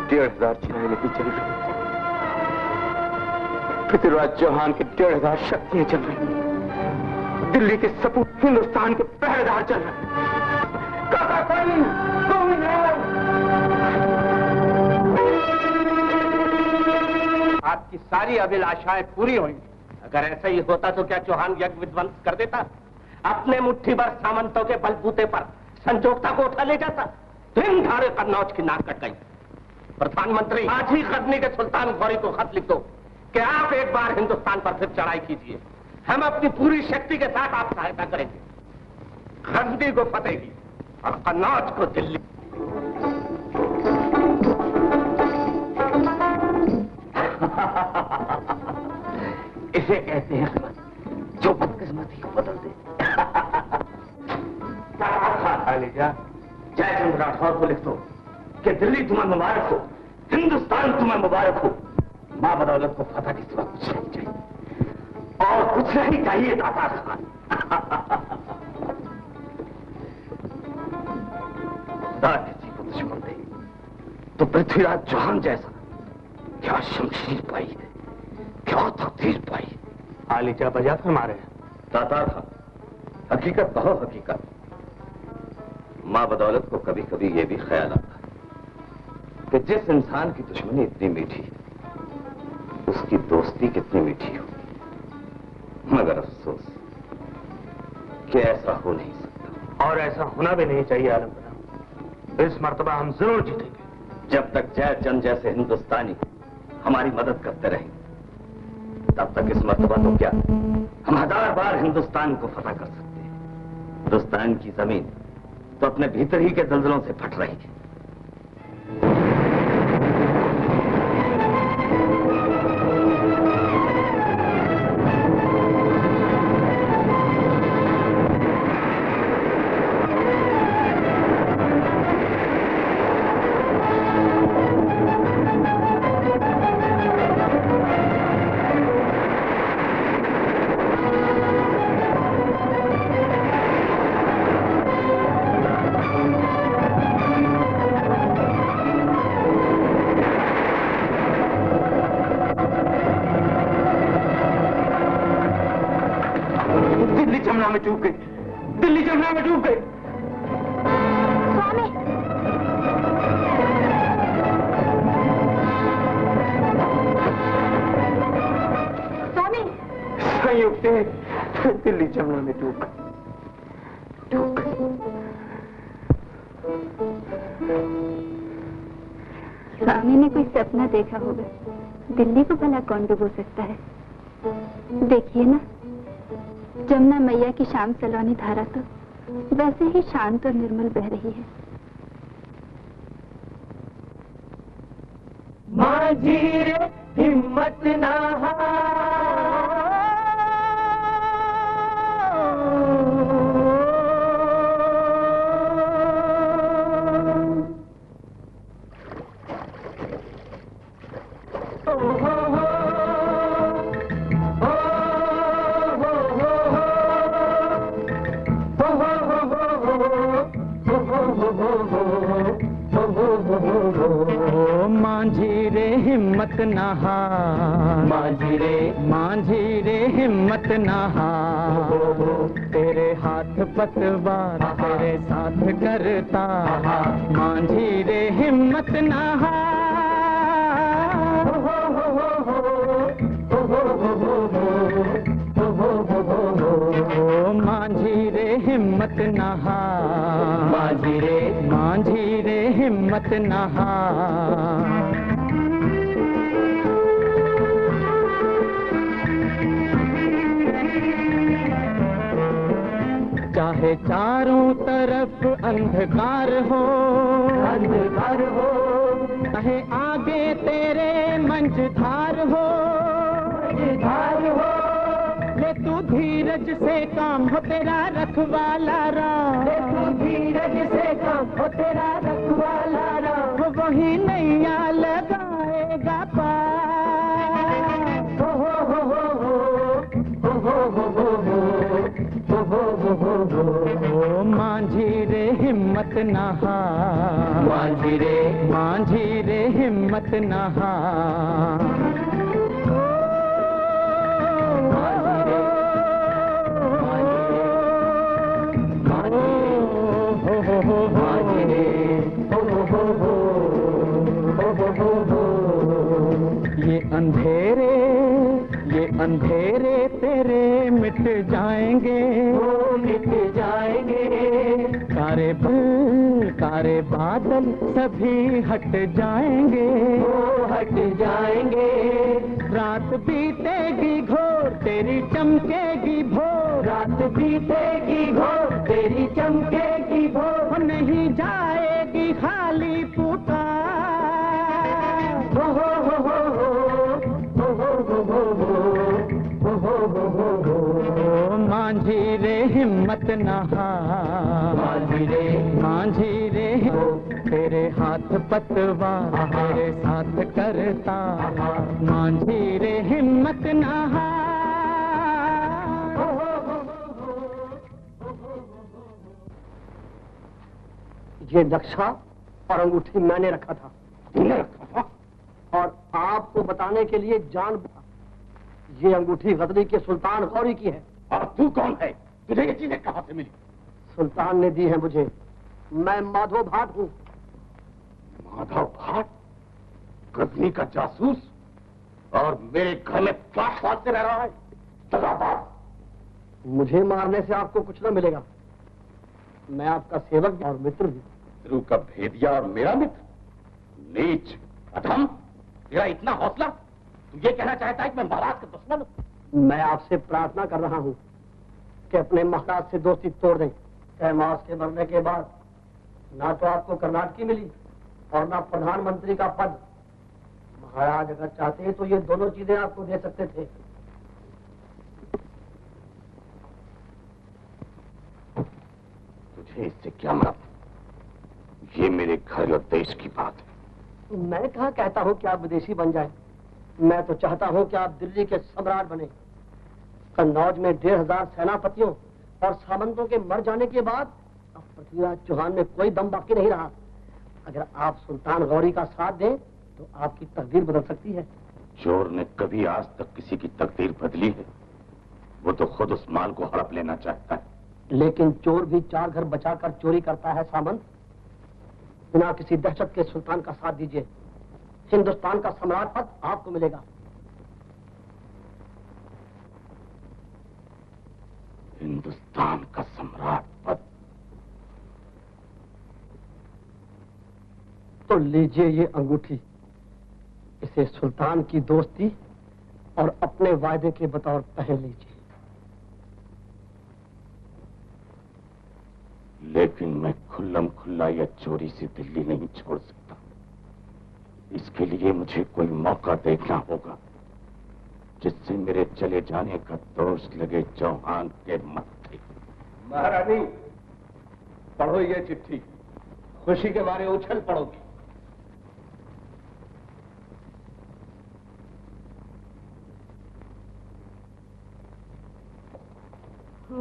डेढ़ 1000 चिराएं लेके चल रही। पृथ्वीराज चौहान की 1500 शक्तियां चल रही। दिल्ली के सपूत हिंदुस्तान के पहरेदार चल रहे। आपकी सारी अभिलाषाएं पूरी होंगी। अगर ऐसा ही होता तो क्या चौहान यज्ञ विध्वंस कर देता? अपने मुट्ठी भर सामंतों के बलबूते पर संजोगता को उठा ले जाता। दिन धारे कन्नौज की नाक कट गई। प्रधानमंत्री, आज ही गजनी के सुल्तान गौरी को खत लिख दो कि आप एक बार हिंदुस्तान पर फिर चढ़ाई कीजिए। हम अपनी पूरी शक्ति के साथ आप सहायता करेंगे। गजनी को फतेह की और कन्नौज को दिल्ली। इसे कहते हैं जो बदकिस्मती को बदल दे। जयचंद्र राठौर को लिख दो कि दिल्ली तुम्हें मुबारक हो, हिंदुस्तान तुम्हें मुबारक हो। मां बदौलत को फतह के सिवा कुछ नहीं चाहिए और कुछ नहीं चाहिए दाता खान। खुदा किसी को दुश्मन दे तो पृथ्वीराज चौहान जैसा क्या शमशीर पाई है, क्या तकदीर पाई। आलिजा बजा फरमा रहे हैं। दातार खान, हकीकत कहो हकीकत। मां बदौलत को कभी कभी यह भी ख्याल आता है कि जिस इंसान की दुश्मनी इतनी मीठी है उसकी दोस्ती कितनी मीठी होगी। मगर अफसोस कि ऐसा हो नहीं सकता और ऐसा होना भी नहीं चाहिए आलम। इस मर्तबा हम जरूर जीतेंगे। जब तक जयचंद जैसे हिंदुस्तानी हमारी मदद करते रहेंगे तब तक इस मर्तबा तो क्या हम 1000 बार हिंदुस्तान को फतह कर सकते हैं। हिंदुस्तान की जमीन तो अपने भीतर ही के दलदलों से फट रही है। जमुना में डूब गई, दिल्ली जमुना में डूब गई। स्वामी, स्वामी, संयुक्त दिल्ली जमुना में डूब गई। स्वामी ने कोई सपना देखा होगा। दिल्ली को भला कौन डुबो सकता है? देखिए ना, जमुना मैया की शाम सलोनी धारा तो वैसे ही शांत और निर्मल बह रही है। माझी रे हिम्मत ना माझी रे हिम्मत नहा, माझी रे हिम्मत नहा। तेरे हाथ पतवार तेरे साथ करता, माझी रे हिम्मत नहा। माझी रे हिम्मत नहा, माझी रे हिम्मत नहा। चाहे चारों तरफ अंधकार हो, अंधकार हो, चाहे आगे तेरे मंझधार हो, मंझधार हो, ले तू धीरज से काम हो तेरा रखवाला राम, ले तू धीरज से काम हो तेरा रखवाला राम, वही नैया लगाएगा पार। हो हो हो हो हो मांझी रे हिम्मत ना हार, मांझी रे हिम्मत ना हार, ये अंधेरे तेरे मिट जाएंगे, मिट जाएंगे, कारे बादल सभी हट जाएंगे, हट जाएंगे, रात बीतेगी घोर तेरी चमकेगी भोर, रात बीतेगी घोर तेरी चमकेगी भोर, नहीं जाएगी खाली पुकार। मांझी रे हिम्मत ना हार, मांझी रे तेरे हाथ पतवार तेरे साथ करता, मांझी रे हिम्मत ना हार। ये नक्शा और अंगूठी मैंने रखा था, और आपको बताने के लिए जान ये अंगूठी गजनी के सुल्तान गौरी की है। और तू कौन है? तुझे ये चीजें कहां से मिली? सुल्तान ने दी है मुझे। मैं माधव भाट हूँ। माधव भाट? गजनी का जासूस? और मेरे घर में फ्लैट से रह रहा है? दगाबाज। मुझे मारने से आपको कुछ न मिलेगा। मैं आपका सेवक भी और मित्र भी। ध्रुव का भेदिया और मेरा मित्र? नीच, अधम, तेरा इतना हौसला? तू ये कहना चाहता है कि मैं महाराज का दुश्मन हूं? मैं आपसे प्रार्थना कर रहा हूं कि अपने महाराज से दोस्ती तोड़ दें। कैमास के मरने के बाद ना तो आपको कर्नाटकी मिली और ना प्रधानमंत्री का पद। महाराज अगर चाहते तो ये दोनों चीजें आपको दे सकते थे। तुझे इससे क्या मतलब? ये मेरे घर और देश की बात है। मैं कहाँ कहता हूँ कि आप विदेशी बन जाएं। मैं तो चाहता हूँ कि आप दिल्ली के सम्राट बने। कन्नौज में 1500 सेनापतियों और सामंतों के मर जाने के बाद अब पृथ्वीराज चौहान में कोई दम बाकी नहीं रहा। अगर आप सुल्तान गौरी का साथ दें तो आपकी तकदीर बदल सकती है। चोर ने कभी आज तक किसी की तकदीर बदली है? वो तो खुद उस माल को हड़प लेना चाहता है। लेकिन चोर भी 4 घर बचाकर चोरी करता है। सामंत, बिना किसी दहशत के सुल्तान का साथ दीजिए। हिंदुस्तान का सम्राट पद आपको मिलेगा। हिंदुस्तान का सम्राट पद? तो लीजिए ये अंगूठी। इसे सुल्तान की दोस्ती और अपने वायदे के बतौर पहन लीजिए। लेकिन मैं खुल्लम खुल्ला या चोरी से दिल्ली नहीं छोड़ सकता। इसके लिए मुझे कोई मौका देखना होगा जिससे मेरे चले जाने का दोष लगे चौहान के मत्थे। महारानी, पढ़ो ये चिट्ठी। खुशी के मारे उछल पड़ोगी।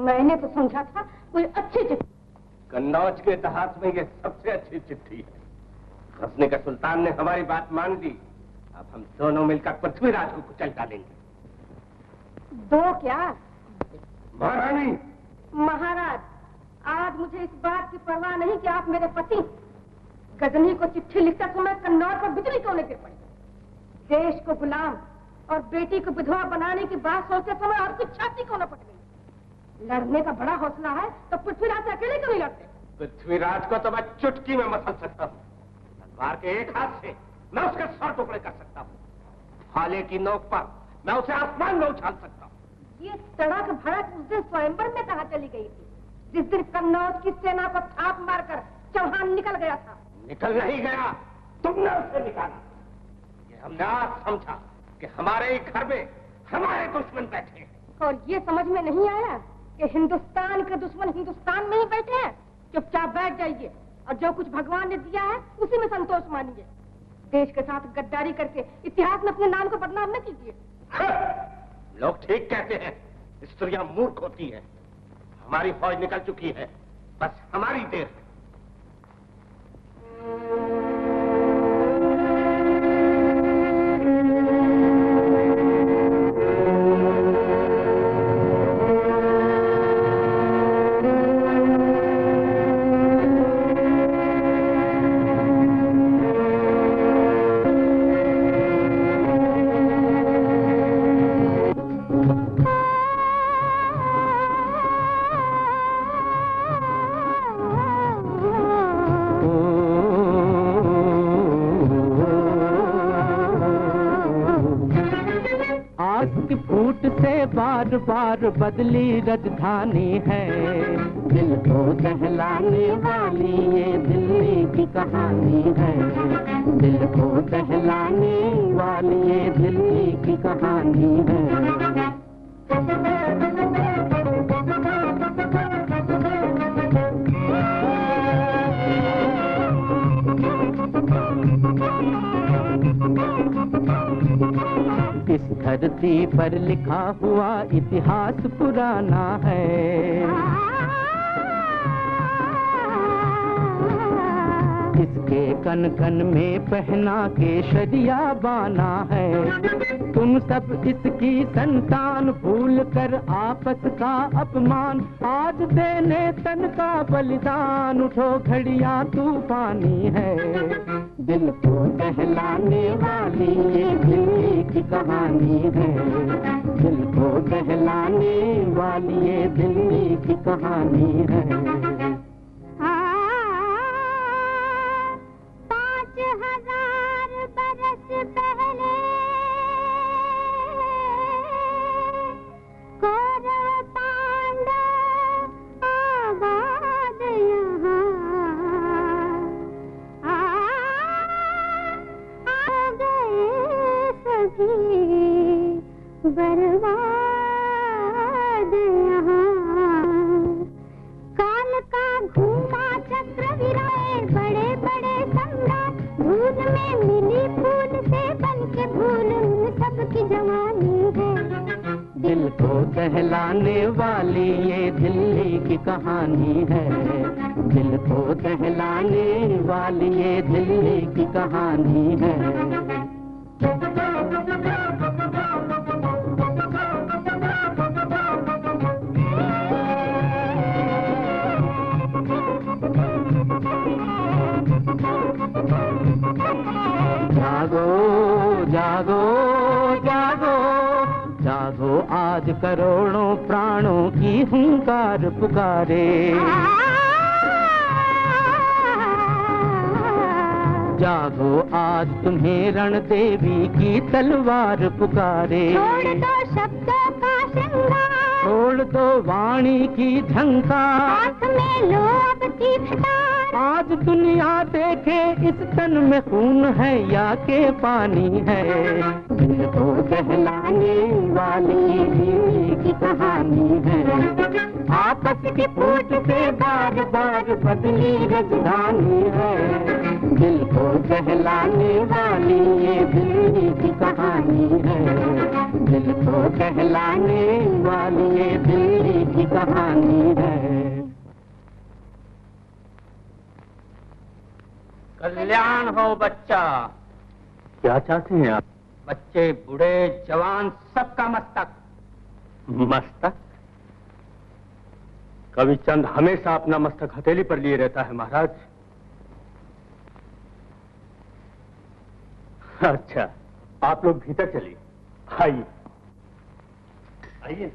मैंने तो समझा था कोई अच्छी चिट्ठी। कन्नौज के इतिहास में ये सबसे अच्छी चिट्ठी है। गजनी का सुल्तान ने हमारी बात मान ली। अब हम दोनों मिलकर पृथ्वीराज को कुचल डालेंगे। दो क्या? महारानी! महाराज, आज मुझे इस बात की परवाह नहीं कि आप मेरे पति। गजनी को चिट्ठी लिखते समय कन्नौज पर बिजली क्यों नहीं गिर पड़ी? देश को गुलाम और बेटी को विधवा बनाने की बात सोचते समय आपकी छाती क्यों न फट गई? लड़ने का बड़ा हौसला है तो पृथ्वीराज से अकेले क्यों नहीं लड़ते? पृथ्वीराज को तो मैं चुटकी में मसल सकता हूँ। तलवार के एक हाथ से मैं उसके 100 टुकड़े कर सकता हूँ। भाले की नोक पर मैं उसे आसमान में उछाल सकता हूँ। ये तड़क भड़क उस दिन स्वयंवर में कहाँ चली गई थी जिस दिन कन्नौज की सेना को थाप मारकर चौहान निकल गया था। निकल नहीं गया, तुमने उसे निकाला। ये हमने आज समझा कि हमारे ही घर में हमारे दुश्मन बैठे हैं। और ये समझ में नहीं आया कि हिंदुस्तान के दुश्मन हिंदुस्तान में ही बैठे हैं। चुपचाप बैठ जाइए और जो कुछ भगवान ने दिया है उसी में संतोष मानिए। देश के साथ गद्दारी करके इतिहास में अपने नाम को बदनाम न कीजिए। लोग ठीक कहते हैं, स्त्रियां मूर्ख होती हैं। हमारी फौज निकल चुकी है, बस हमारी देर है। बार बार बदली राजधानी है, दिल को दहलाने वाली ये दिल्ली की कहानी है। दिल को दहलाने वाली ये दिल्ली की कहानी है। इस धरती पर लिखा हुआ इतिहास पुराना है, इसके कन कन में पहना केशरिया बाना है। तुम सब इसकी संतान भूल कर आपस का अपमान, आज देने तन का बलिदान उठो घड़ियां तूफानी है। दिल को दहलाने वाली ये दिल्ली की कहानी है, दिल को दहलाने वाली ये दिल्ली की कहानी है। 5000 बरस पहले कौरव पांडव आबाद यहाँ आ गए सभी बर्बाद यहाँ। काल का घूमा चक्र विराए बड़े बड़े सम्राट, धूल में मिली फूल से बन के भूल उन सबकी जवानी है। दिल को दहलाने वाली ये दिल्ली की कहानी है, दिल को दहलाने वाली ये दिल्ली की कहानी है। जागो जागो जागो जागो, आज करोड़ों प्राणों की हुंकार पुकारे। जागो आज तुम्हें रण देवी की तलवार पुकारे। छोड़ दो शब्दों का श्रृंगार, छोड़ दो वाणी की झंकार, हाथ में लो अब तीर्थदार। आज दुनिया देखे इस तन में खून है या के पानी है। दिल को दहलाने वाली दिल्ली की कहानी है, आपस की फूट से बार बार बदली राजधानी है। दिल को दहलाने वाली ये दिल्ली की कहानी है, दिल को दहलाने वाली ये दिल्ली की कहानी है। कल्याण हो बच्चा। क्या चाहते हैं आप? बच्चे बूढ़े जवान सबका मस्तक। मस्तक? कवि चंद हमेशा अपना मस्तक हथेली पर लिए रहता है महाराज। अच्छा, आप लोग भीतर चलिए। आइए आइए।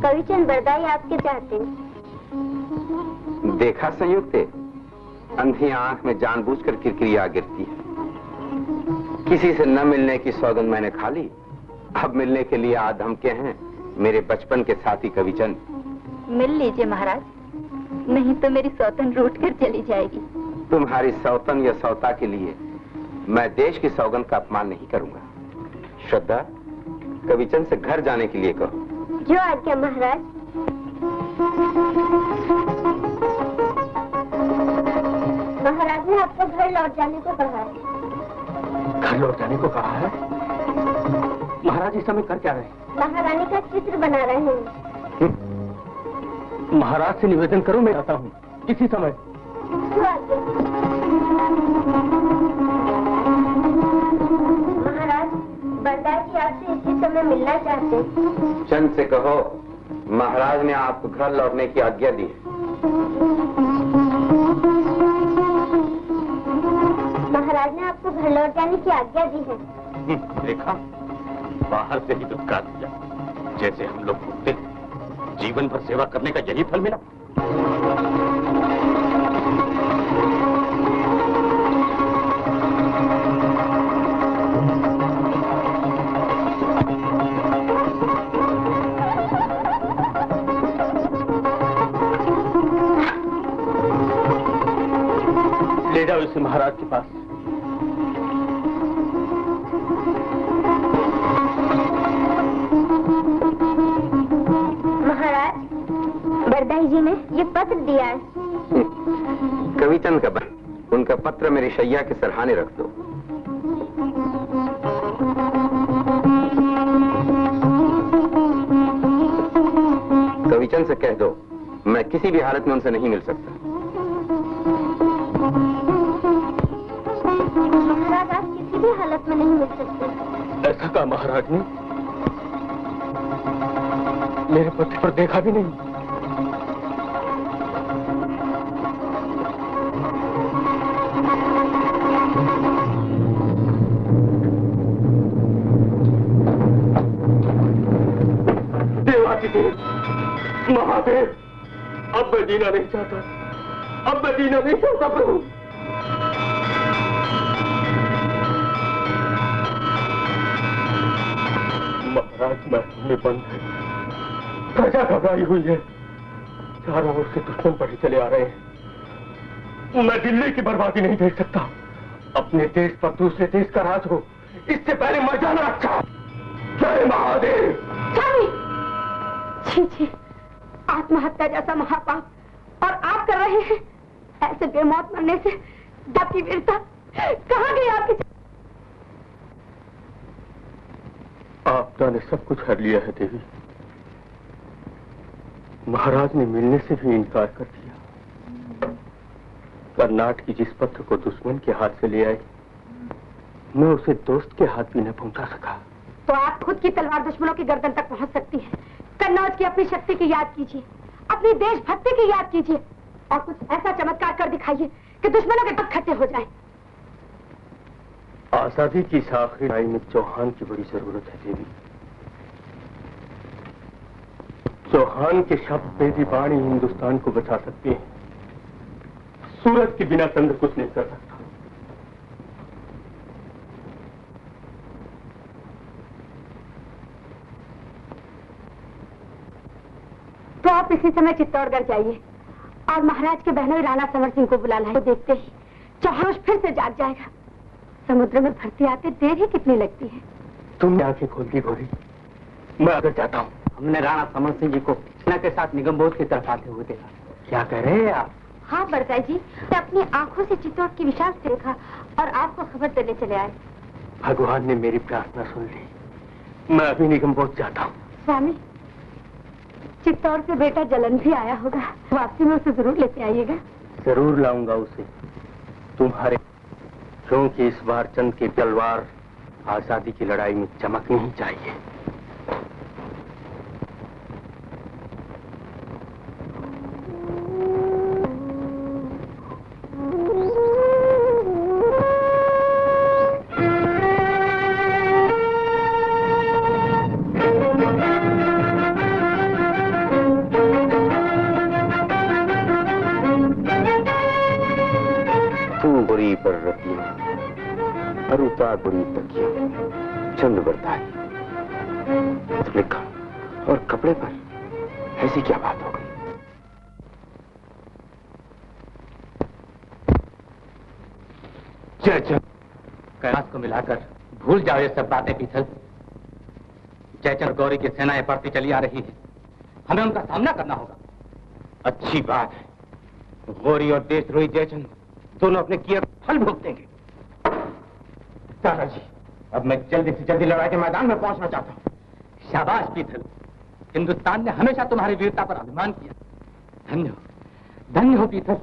कविचंद बरदाई आपके चाहते हैं। देखा संयुक्त, अंधी आंख में जानबूझकर किरकिरिया गिरती है। किसी से न मिलने की सौगंध मैंने खा ली, अब मिलने के लिए आधमके हैं मेरे बचपन के साथी कविचंद। मिल लीजिए महाराज, नहीं तो मेरी सौतन रूठ कर चली जाएगी। तुम्हारी सौतन या सौता के लिए मैं देश की सौगंध का अपमान नहीं करूंगा। श्रद्धा, कविचंद से घर जाने के लिए कहो। जो आज्ञा महाराज। महाराज ने आपको घर लौट जाने को कहा है। घर लौट जाने को कहा है? महाराज इस समय कर क्या रहे हैं? महारानी का चित्र बना रहे हैं। महाराज से निवेदन करो, मैं आता हूँ इसी समय। महाराज, बरदाई जी आपसे इसी समय मिलना चाहते हैं। चंद से कहो महाराज ने आपको घर लौटने की आज्ञा दी है। महाराज ने आपको घर लौट जाने की आज्ञा दी है। देखा, बाहर से ही दुत्कार दिया। जैसे हम लोग भूखते जीवन भर सेवा करने का यही फल मिला। ले जाओ इसे महाराज के पास। महाराज, बरदाई जी ने ये पत्र दिया है। कविचंद का पत्र, उनका पत्र मेरी शैया के सरहाने रख दो। कविचंद से कह दो मैं किसी भी हालत में उनसे नहीं मिल सकता। महाराज, आप किसी भी हालत में नहीं मिल सकते। ऐसा कहा महाराज ने? मेरे पत्र पर देखा भी नहीं। देवाधिदेव, महादेव, अब मैं जीना नहीं चाहता, अब मैं जीना नहीं चाहता प्रभु। महाराज, महल में बंद है, प्रजा घबराई हुई है, चारों ओर से दुश्मन बढ़े चले आ रहे हैं। मैं दिल्ली की बर्बादी नहीं देख सकता। अपने देश पर दूसरे देश का राज हो, इससे पहले मर जाना अच्छा। जय महादेव। छी छी, आत्महत्या जैसा महापाप और आप कर रहे हैं। ऐसे बेमौत मरने से आपकी वीरता कहाँ गई आपकी? आपदा ने सब कुछ हर लिया है देवी। महाराज ने मिलने से भी इनकार कर दिया। कर्नाट की जिस पत्र को दुश्मन के हाथ से ले आए, मैं उसे दोस्त के हाथ भी न पहुंचा सका। तो आप खुद की तलवार दुश्मनों की गर्दन तक पहुंच सकती है। कन्नौज की अपनी शक्ति की याद कीजिए, अपनी देशभक्ति की याद कीजिए और कुछ ऐसा चमत्कार कर दिखाइए कि दुश्मनों के पग खट्टे हो जाएं। आजादी की इस आखिरी लड़ाई में चौहान की बड़ी जरूरत है देवी। चौहान के शब्द पे भी बाणी हिंदुस्तान को बचा सकते हैं। सूरज के बिना चंद्र कुछ नहीं कर सकता। तो आप इसी समय चित्तौड़गढ़ जाइए और महाराज के बहनोई राणा समर सिंह को बुला लाए। तो देखते ही चौहान फिर से जाग जाएगा। समुद्र में भर्ती आते देर ही कितनी लगती है। तुमने आंखें खोल दी गोरी, मैं अगर जाता हूँ। हमने राणा समर सिंह जी को सेना के साथ निगमबोध की तरफ आते हुए देखा। क्या कह रहे हैं आप? हाँ बरदाई जी, अपनी आंखों से चित्तौड़ की विशाल से देखा और आपको खबर देने चले आए। भगवान ने मेरी प्रार्थना सुन ली। मैं अभी निगमबोध जाता हूँ। स्वामी, चित्तौड़ से बेटा जलन भी आया होगा, वापसी में उसे जरूर लेते आइएगा। जरूर लाऊंगा उसे तुम्हारे, क्योंकि इस बार चंद की तलवार आजादी की लड़ाई में चमकनी ही चाहिए। पर रतियां, अरुता बुरी तकिया, चंद बरताई। लिखा और कपड़े पर ऐसी क्या बात हो गई? जयचंद, कैलाश को मिलाकर भूल जाओ ये सब बातें पीथल। जयचंद गौरी की सेनाएं बढ़ती चली आ रही है, हमें उनका सामना करना होगा। अच्छी बात है, गौरी और देशद्रोही जयचंद दोनों अपने किए फल भुगतेंगे। दादाजी, अब मैं जल्दी से जल्दी लड़ाई के मैदान में पहुंचना चाहता हूं। शाबाश पीथल, हिंदुस्तान ने हमेशा तुम्हारी वीरता पर अभिमान किया। धन्य हो, धन्य हो पीथल।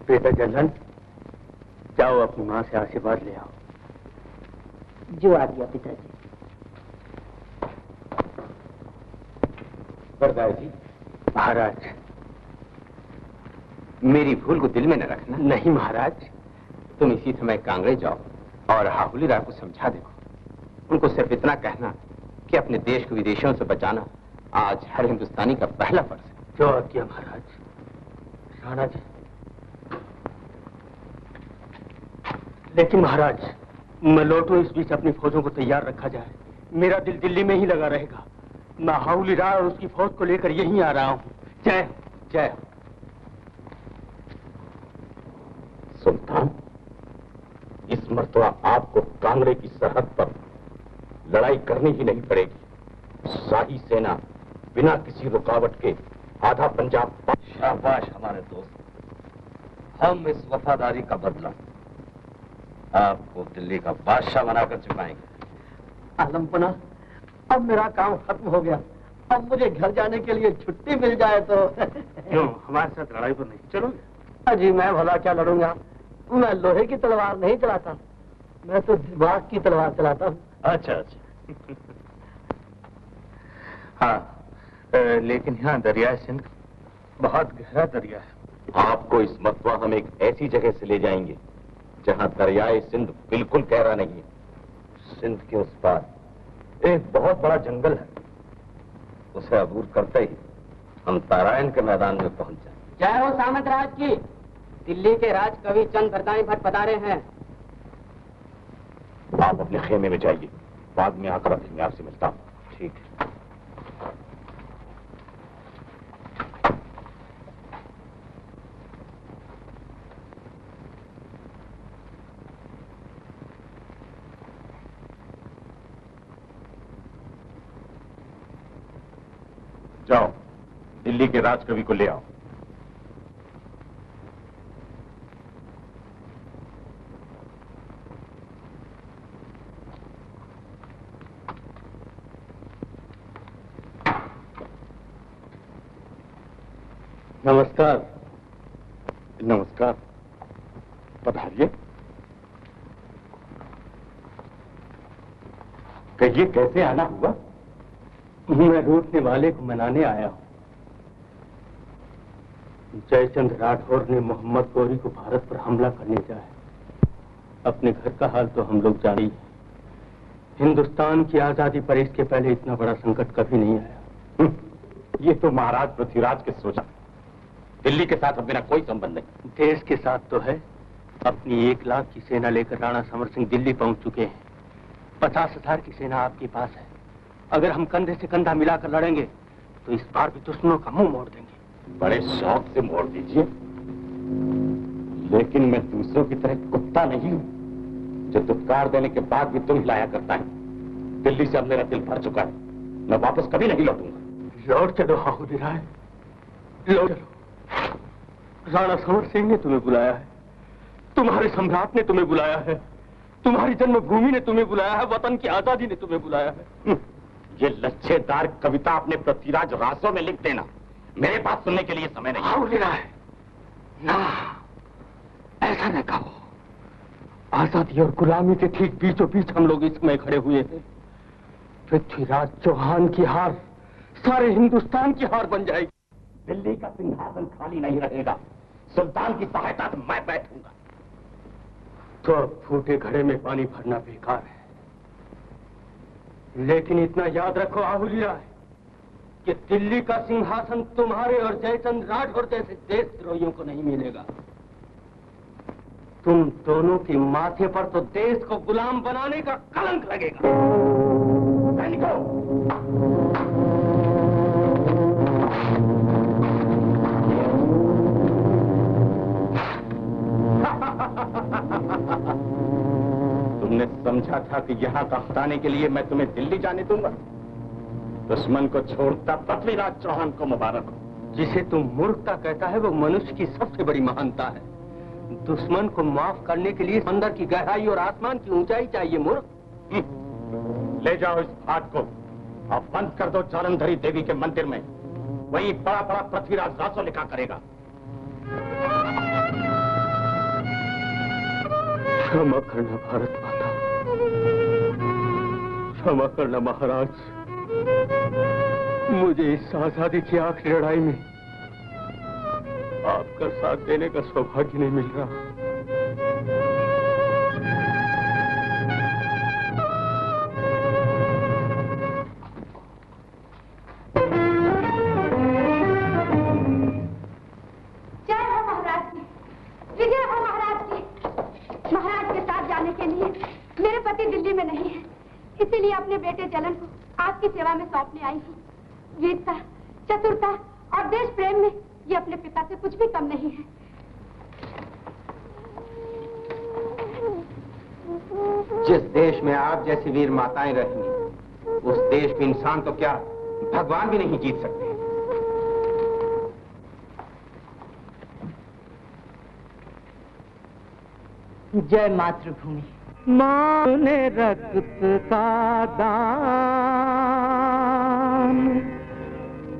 बेटा जलन, जाओ अपनी मां से आशीर्वाद ले आओ। जो आ गया पिताजी। वरदाई महाराज, मेरी भूल को दिल में न रखना। नहीं महाराज। तुम इसी समय कांगड़े जाओ और हाहुली राय को समझा देखो। उनको सिर्फ इतना कहना कि अपने देश को विदेशियों से बचाना आज हर हिंदुस्तानी का पहला फर्ज है। जो आज्ञा महाराज। राणा जी, लेकिन महाराज, मैं लौटूं इस बीच अपनी फौजों को तैयार रखा जाए। मेरा दिल दिल्ली में ही लगा रहेगा। मैं हाहुली राय और उसकी फौज को लेकर यहीं आ रहा हूं। जय जय। सुल्तान, इस मर्तबा आपको कांगड़े की सरहद पर लड़ाई करनी ही नहीं पड़ेगी। शाही सेना बिना किसी रुकावट के आधा पंजाब। शाबाश हमारे दोस्त, हम इस वफादारी का बदला आपको दिल्ली का बादशाह बनाकर चुकाएंगे। आलमपना, अब मेरा काम खत्म हो गया। अब मुझे घर जाने के लिए छुट्टी मिल जाए तो। क्यों, हमारे साथ लड़ाई पर नहीं चलोगे? अजी, मैं भला क्या लड़ूंगा? मैं लोहे की तलवार नहीं चलाता, मैं तो दिमाग की तलवार चलाता हूँ। अच्छा अच्छा। हाँ, लेकिन यहाँ दरिया सिंध बहुत गहरा दरिया है। आपको इस मर्तबा हम एक ऐसी जगह से ले जाएंगे जहां दरियाए सिंध बिल्कुल गहरा नहीं है। सिंध के उस पार एक बहुत बड़ा जंगल है। उसे अबूर करते ही हम तारायण के मैदान में पहुंच जाएंगे। जय हो सामंत राज की। दिल्ली के राज कवि चंद बरदाई भट्ट पधारे हैं। आप अपने खेमे में जाइए, बाद में आकर मैं आपसे मिलता हूँ। ठीक है। जाओ, दिल्ली के राजकवि को ले आओ। नमस्कार। नमस्कार, पधारिए। कहिए, कैसे आना हुआ? मैं रूठने वाले को मनाने आया हूँ। जयचंद राठौर ने मोहम्मद गौरी को भारत पर हमला करने जाए। अपने घर का हाल तो हम लोग जाने ही हैं। हिंदुस्तान की आजादी पर इसके पहले इतना बड़ा संकट कभी नहीं आया। ये तो महाराज पृथ्वीराज के सोचा। दिल्ली के साथ अब मेरा कोई संबंध नहीं। देश के साथ तो है। अपनी 1 लाख की सेना लेकर राणा समर सिंह दिल्ली पहुंच चुके हैं। 50,000 की सेना आपके पास है। अगर हम कंधे से कंधा मिलाकर लड़ेंगे तो इस बार भी दुश्मनों का मुंह मोड़ देंगे। बड़े शौक से मोड़ दीजिए, लेकिन मैं दूसरों की तरह कुत्ता नहीं हूं जो दुत्कार देने के बाद भी तुम हिलाया करता है। दिल्ली से अब मेरा दिल भर चुका है, मैं वापस कभी नहीं लौटूंगा। लौट चलो हाहुली राय, लौट चलो। राणा समर सिंह ने तुम्हें बुलाया है, तुम्हारे सम्राट ने तुम्हें बुलाया है, तुम्हारी जन्मभूमि ने तुम्हें बुलाया है, वतन की आजादी ने तुम्हें बुलाया है। ये लच्छेदार कविता अपने पृथ्वीराज रासों में लिख देना, मेरे पास सुनने के लिए समय नहीं। हाहुली राय, ना, ऐसा न कहो। आजादी और गुलामी के ठीक बीचों बीच हम लोग इस समय खड़े हुए हैं। पृथ्वीराज चौहान की हार सारे हिंदुस्तान की हार बन जाएगी। दिल्ली का सिंहासन खाली नहीं रहेगा, सुल्तान की सहायता से मैं बैठूंगा। तो अब फूटे घड़े में पानी भरना बेकार है। लेकिन इतना याद रखो हाहुली राय, कि दिल्ली का सिंहासन तुम्हारे और जयचंद राठौर जैसे देशद्रोहियों को नहीं मिलेगा। तुम दोनों के माथे पर तो देश को गुलाम बनाने का कलंक लगेगा। सैनिकों, तुमने समझा था कि यहाँ का हटाने के लिए मैं तुम्हें दिल्ली जाने दूंगा? दुश्मन को छोड़ता पृथ्वीराज चौहान को मुबारक हो। जिसे तुम मूर्खता कहता है वो मनुष्य की सबसे बड़ी महानता है। दुश्मन को माफ करने के लिए समंदर की गहराई और आसमान की ऊंचाई चाहिए मूर्ख। ले जाओ इस घाट को और बंद कर दो जालंधरी देवी के मंदिर में। वही बड़ा बड़ा पृथ्वीराज रासो लिखा करेगा। क्षमा करना भारत माता, क्षमा करना महाराज। मुझे इस आजादी की आखिरी लड़ाई में आपका साथ देने का सौभाग्य नहीं मिल रहा। जय हो महाराज की, विजय हो महाराज की। महाराज के साथ जाने के लिए मेरे पति दिल्ली में नहीं है, इसीलिए अपने बेटे चलन को आपकी सेवा में सौंपने आई हूँ। वीरता, चतुरता और देश प्रेम में ये अपने पिता से कुछ भी कम नहीं है। जिस देश में आप जैसी वीर माताएं रहेंगी, उस देश में इंसान तो क्या भगवान भी नहीं जीत सकते। जय मातृभूमि। माँ ने रक्त का दान,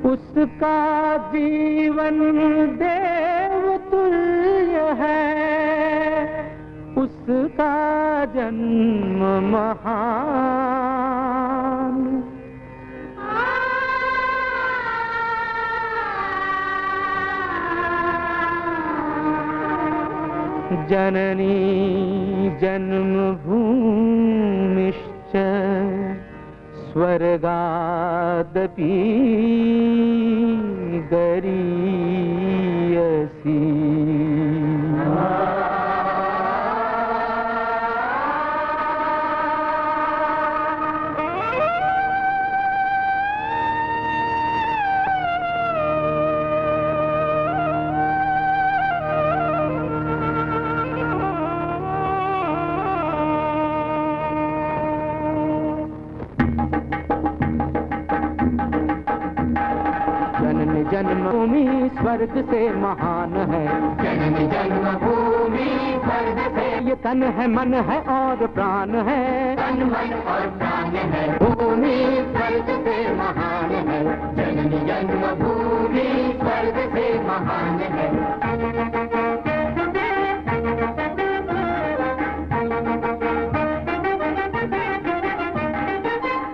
उसका जीवन देवतुल्य है, उसका जन्म महान। जननी जन्मभूमिश्च स्वर्गादपि गरीयसी। जन्मभूमि स्वर्ग से महान है, जननी जन्मभूमि स्वर्ग से। ये तन है, मन है और प्राण है, तन मन और प्राण है। भूमि स्वर्ग से महान है, जननी जन्मभूमि स्वर्ग से महान है।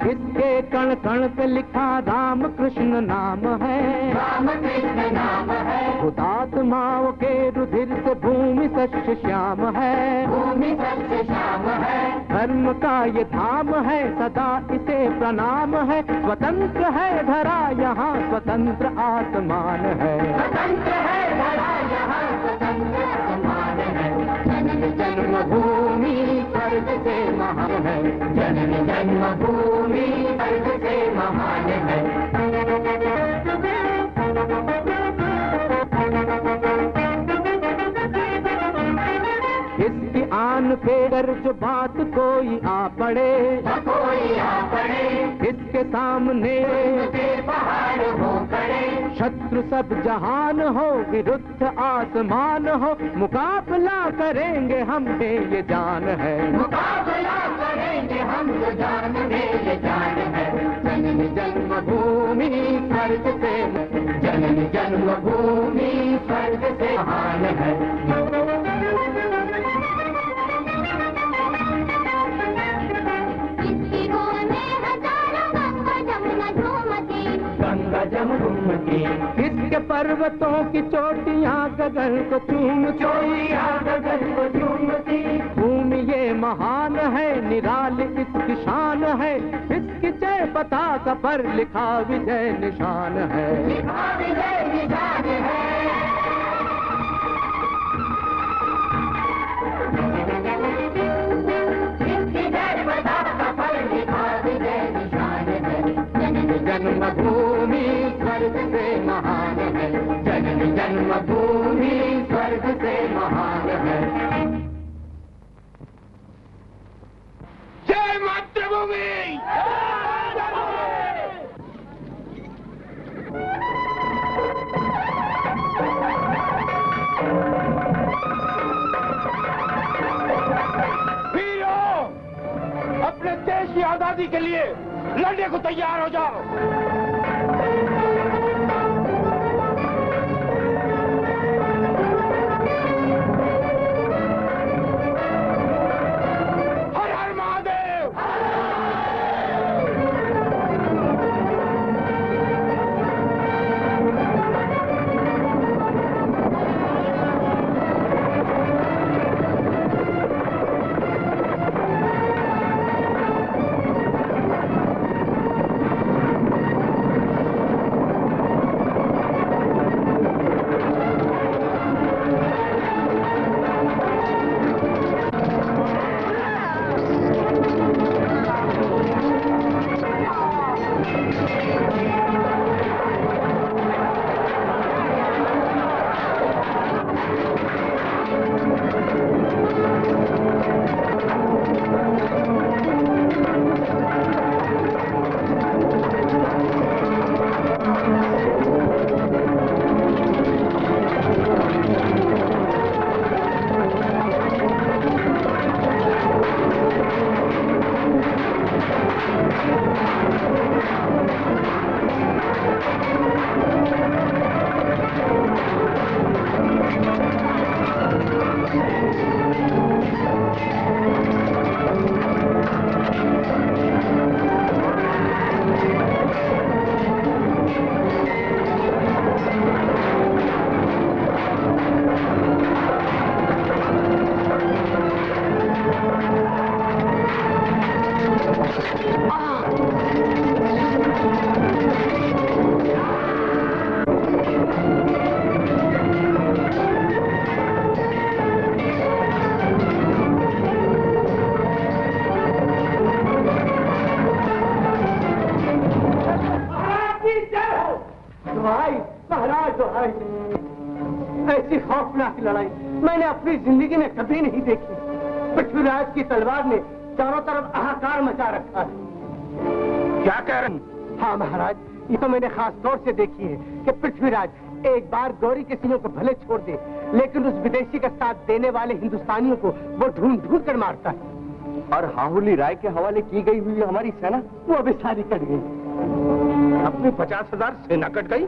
इसके कण कण पे लिखा राम कृष्ण नाम है, राम कृष्ण नाम है। हुतात्माओं के रुधिर से भूमि सच्च श्याम है, भूमि सच्च श्याम है। धर्म का ये धाम है, सदा इसे प्रणाम है। स्वतंत्र है धरा यहाँ, स्वतंत्र आसमान है, स्वतंत्र है धरा यहाँ, स्वतंत्र आसमान है। जननी जन्मभूमि स्वर्ग से महान है, जननी जन्मभूमि स्वर्ग से महान है। इसकी आन पे अगर जो बात कोई आ पड़े, कोई आ पड़े, इसके सामने पहाड़ हो खड़े। शत्रु सब जहान हो, विरुद्ध आसमान हो, मुकाबला करेंगे हम में ये जान है, मुकाबला करेंगे हम ये जान में ये जान है। जननी जन्मभूमि स्वर्ग से, जननी जन्मभूमि स्वर्ग से महान है। गंगा जमुना इसके पर्वतों की चोटियां गगन को चूमती, गगन को चूमती। भूमि ये महान है, निराली इसकी शान है, इसकी जय जय पताका पर लिखा विजय निशान है, लिखा विजय निशान है। जय पताका पर लिखा विजय निशान है, जननी जन्मभूमि स्वर्ग से महान है, जननी जन्मभूमि स्वर्ग से महान है। जय मातृभूमि। वीरों, अपने देश की आजादी के लिए लड़ने को तैयार हो जाओ। ऐसी खौफनाक लड़ाई मैंने अपनी जिंदगी में कभी नहीं देखी। पृथ्वीराज की तलवार ने चारों तरफ हाहाकार मचा रखा है। क्या कह रहे हैं? हाँ महाराज, ये तो मैंने खास तौर से देखी है कि पृथ्वीराज एक बार गौरी के सिंहों को भले छोड़ दे, लेकिन उस विदेशी का साथ देने वाले हिंदुस्तानियों को वो ढूंढ ढूंढ कर मारता है। और हाहुली राय के हवाले की गई हुई हमारी सेना, वो अभी सारी कट गई। अपनी 50,000 सेना कट गई।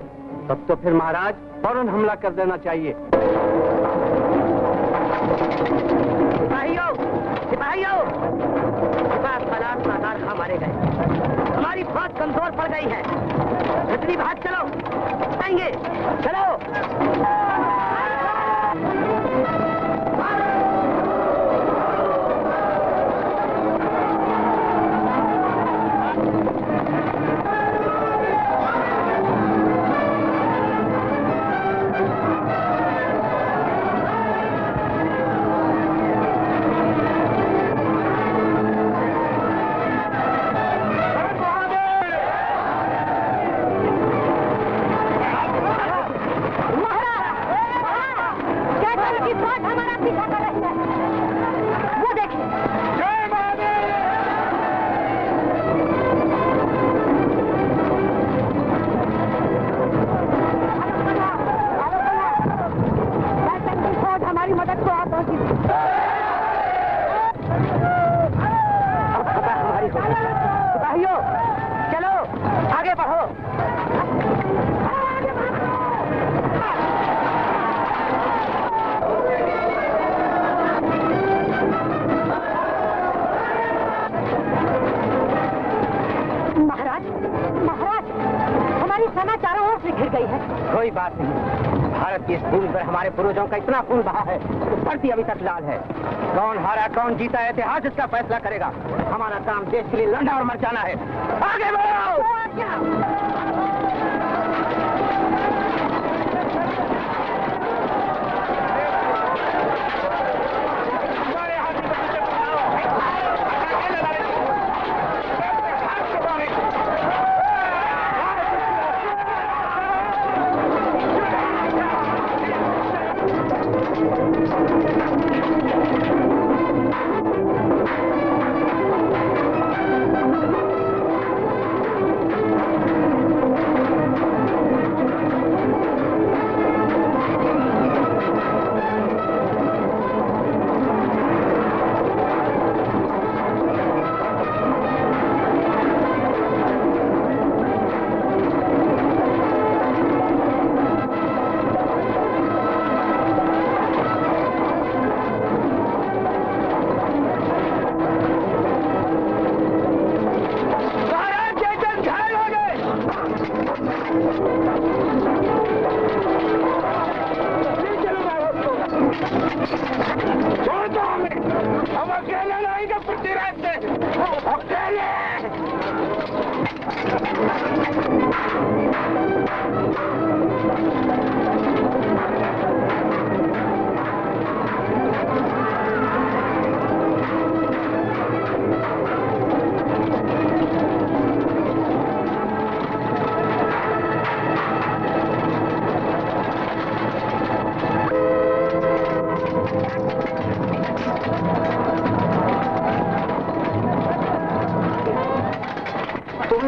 तब तो फिर महाराज फौरन हमला कर देना चाहिए। सिपाहियों, सिपाहियों, नादार मारे गए। हमारी फौज कमजोर पड़ गई है। जितनी भाग चलो, आएंगे, चलो। कोई बात नहीं, भारत की इस भूमि पर हमारे पूर्वजों का इतना खून बहा है तो धरती अभी तक लाल है। कौन हारा कौन जीता है इतिहास इसका फैसला करेगा। हमारा काम देश के लिए लड़ना और मर जाना है। आगे बढ़ो।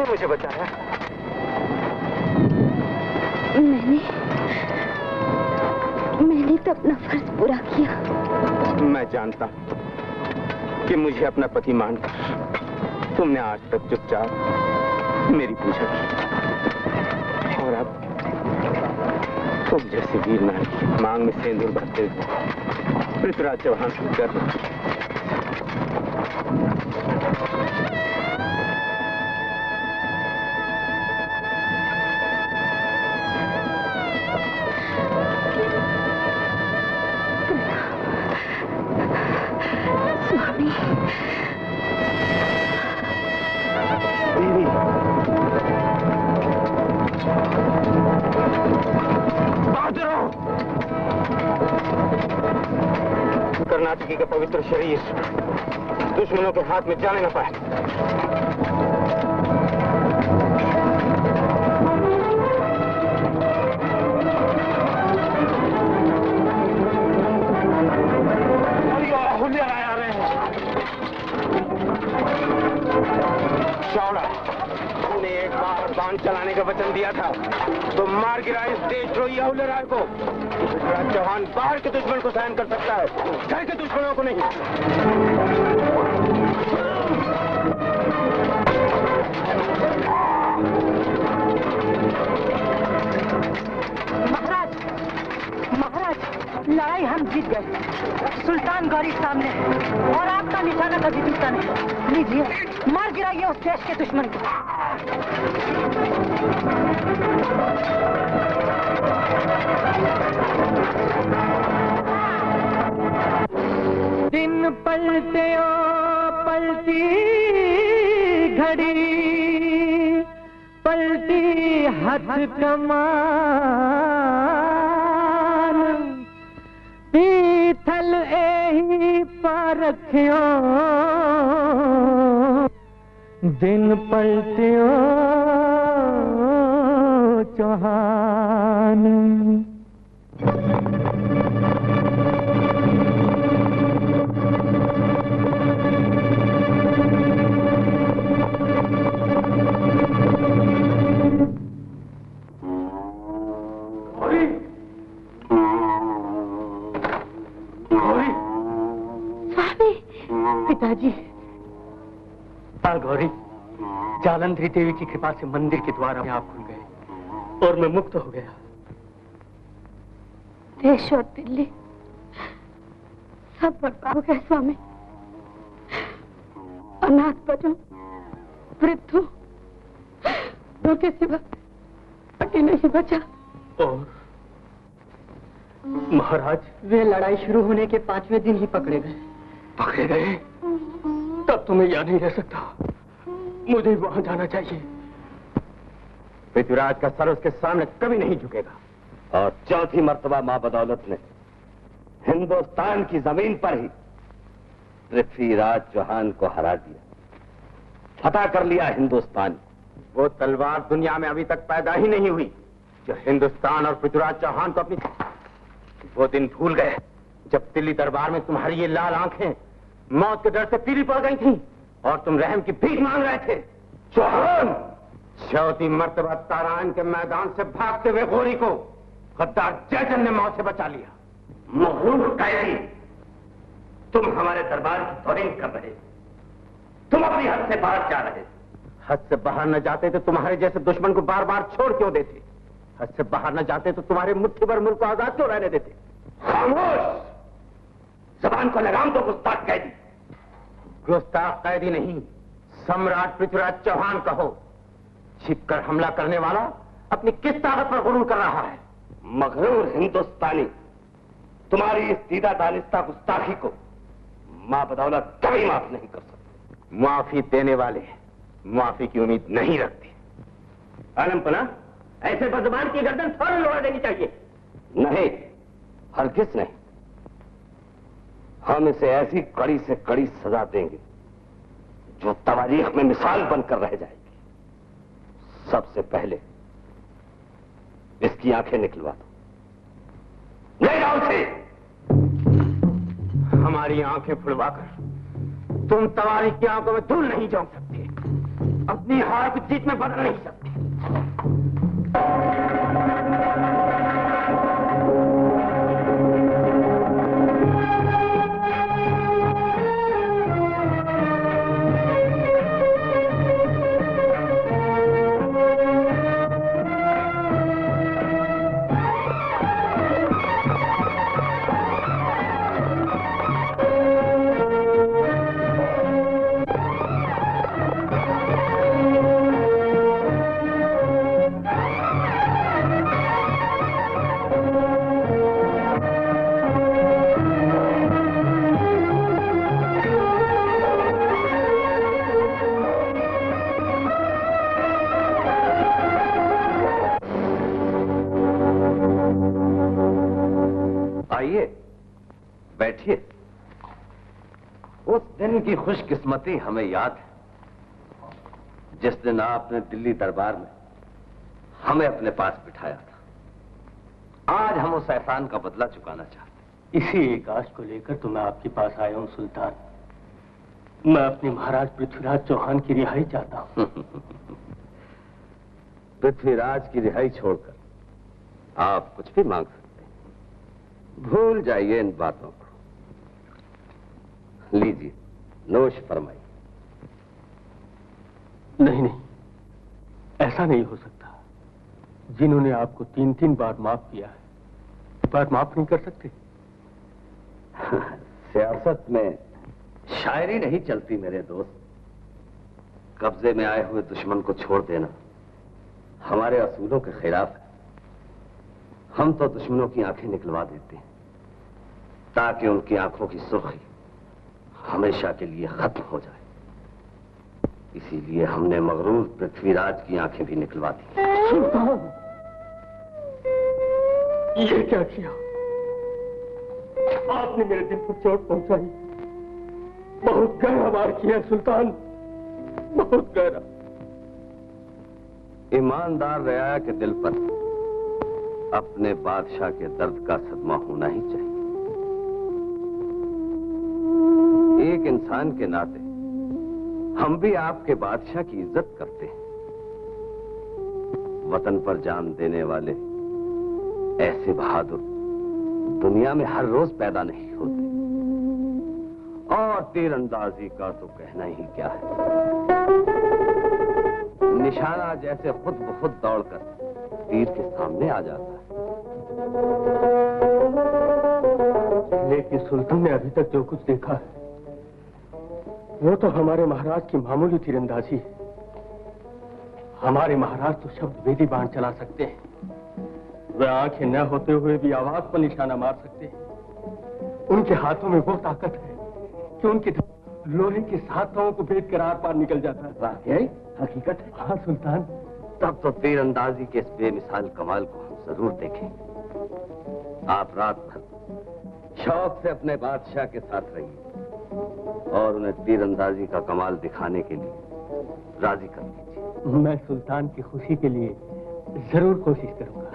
मुझे बचाया। मैंने तो अपना फर्ज पूरा किया। मैं जानता हूँ कि मुझे अपना पति मानकर तुमने आज तक चुपचाप मेरी पूजा की, और अब तुम जैसे वीर नारी की मांग में सिंदूर भरते हुए पृथ्वीराज चौहान से कर कर्नाटकी का पवित्र शरीर दुश्मनों के हाथ में जाने न पाए। हुलिया आ रहे हैं। चौड़ा, तूने एक बार बाण चलाने का वचन दिया था तो मार गिरा इस देशद्रोही हुलिया को। पृथ्वीराज चौहान बाहर के दुश्मन को सहन कर सकता है, घर के दुश्मनों को नहीं। महाराज, लड़ाई हम जीत गए। सुल्तान गौरी सामने और आपका निशाना कभी टूटा नहीं। लीजिए, मार गिराइए उस देश के दुश्मन को। दिन पलटे ओ पलटी घड़ी, पलटी हाथ कमान, पीथल एही पारख्यो, दिन पलटे ओ चौहान। पिताजी। हाँ गौरी, जालंधरी देवी की कृपा से मंदिर के द्वार अपने आप खुल गए और मैं मुक्त हो गया। देश और दिल्ली सब बर्बाद हो गए स्वामी। अनाथ बचों, वृद्धों, उनके सिवा पति नहीं बचा। और महाराज? वे लड़ाई शुरू होने के 5वें दिन ही पकड़े गए। पकड़े गए तब तुम्हें याद नहीं रह सकता। मुझे वहां जाना चाहिए। पृथ्वीराज का सर उसके सामने कभी नहीं झुकेगा। और चौथी मर्तबा मां बदौलत ने हिंदुस्तान की जमीन पर ही पृथ्वीराज चौहान को हरा दिया, फतह कर लिया हिंदुस्तान। वो तलवार दुनिया में अभी तक पैदा ही नहीं हुई जो हिंदुस्तान और पृथ्वीराज चौहान को अपनी। वो दिन भूल गए जब दिल्ली दरबार में तुम्हारी ये लाल आंखें मौत के डर से पीली पड़ गई थी और तुम रहम की भीख मांग रहे थे। चौहान, चौथी मर्तबा तारान के मैदान से भागते हुए गोरी को गद्दार जयचंद ने मौत से बचा लिया। मखलूक कैदी, तुम हमारे दरबार की तौहीन कर रहे, तुम अपनी हद से बाहर जा रहे। हद से बाहर न जाते तो तुम्हारे जैसे दुश्मन को बार बार छोड़ क्यों देते? हद से बाहर न जाते तो तुम्हारे मुट्ठी भर मुल्क को आजाद क्यों रहने देते? खामोश, जबान को लगाम दो गुस्ताख कैदी। गुस्ताख कैदी नहीं, सम्राट पृथ्वीराज चौहान कहो। छिपकर हमला करने वाला अपनी किस ताकत पर गुरूर कर रहा है? मगरूर हिंदुस्तानी, तुम्हारी इस सीधा दानिस्ता गुस्ताखी को मां बदौलत कभी माफ नहीं कर सकती। माफी देने वाले माफी की उम्मीद नहीं रखते। आलमपना, ऐसे बदमाश की गर्दन फौरन उड़ा देनी चाहिए। नहीं, हरगिज नहीं। हम इसे ऐसी कड़ी से कड़ी सजा देंगे जो तवारीख में मिसाल बनकर रह जाएगी। सबसे पहले इसकी आंखें निकलवा दो। ले जाओ उसे। हमारी आंखें फुलवाकर तुम तवारीख की आंखों में धूल नहीं झोंक सकते, अपनी हार को जीत में बदल नहीं सकते। बैठिए। उस दिन की खुशकिस्मती हमें याद है जिस दिन आपने दिल्ली दरबार में हमें अपने पास बिठाया था। आज हम उस एहसान का बदला चुकाना चाहते हैं। इसी एक आश को लेकर तो मैं आपके पास आया हूं सुल्तान। मैं अपने महाराज पृथ्वीराज चौहान की रिहाई चाहता हूं। पृथ्वीराज की रिहाई छोड़कर आप कुछ भी मांग सकते हैं। भूल जाइए इन बातों को। लीजिए, नोश फरमाइए। नहीं नहीं, ऐसा नहीं हो सकता। जिन्होंने आपको 3-3 बार माफ किया है, एक बार माफ नहीं कर सकते? सियासत में शायरी नहीं चलती मेरे दोस्त। कब्जे में आए हुए दुश्मन को छोड़ देना हमारे असूलों के खिलाफ है। हम तो दुश्मनों की आंखें निकलवा देते हैं ताकि उनकी आंखों की सुर्खी हमेशा के लिए खत्म हो जाए। इसीलिए हमने मगरूर पृथ्वीराज की आंखें भी निकलवा दी। सुल्तान, ये क्या किया? आपने मेरे दिल पर चोट पहुंचाई। बहुत गहरा वार किया सुल्तान, बहुत गहरा। ईमानदार रया के दिल पर अपने बादशाह के दर्द का सदमा होना ही चाहिए। एक इंसान के नाते हम भी आपके बादशाह की इज्जत करते हैं। वतन पर जान देने वाले ऐसे बहादुर दुनिया में हर रोज पैदा नहीं होते। और तीरंदाजी का तो कहना ही क्या है। निशाना जैसे खुद ब खुद दौड़कर तीर के सामने आ जाता है। लेकिन सुल्तान ने अभी तक जो कुछ देखा है वो तो हमारे महाराज की मामूली तीरंदाजी है। हमारे महाराज तो शब्द वेदी बाण चला सकते हैं। वे आंखें न होते हुए भी आवाज पर निशाना मार सकते हैं। उनके हाथों में वो ताकत है कि उनके लोहे के साथों को भेद कर आर पार निकल जाता है। वाकई हकीकत है। हाँ सुल्तान। तब तो तीरंदाजी के इस बेमिसाल कमाल को हम जरूर देखें। आप रात भर शौक से अपने बादशाह के साथ रहिए और उन्हें तीरंदाजी का कमाल दिखाने के लिए राजी कर लीजिए। मैं सुल्तान की खुशी के लिए जरूर कोशिश करूंगा।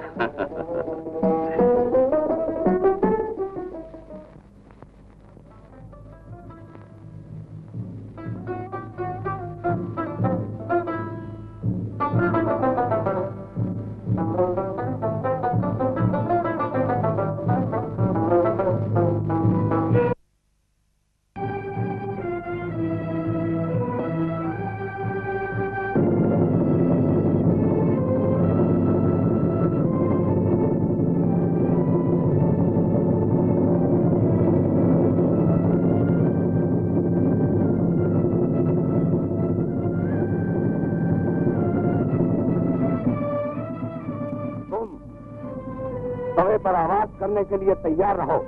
पर आवाज करने के लिए तैयार रहो।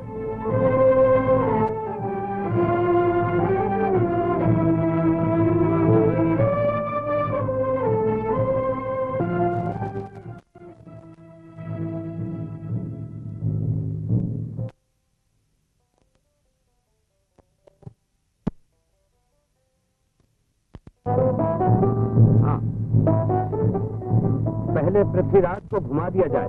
हाँ, पहले पृथ्वीराज को घुमा दिया जाए।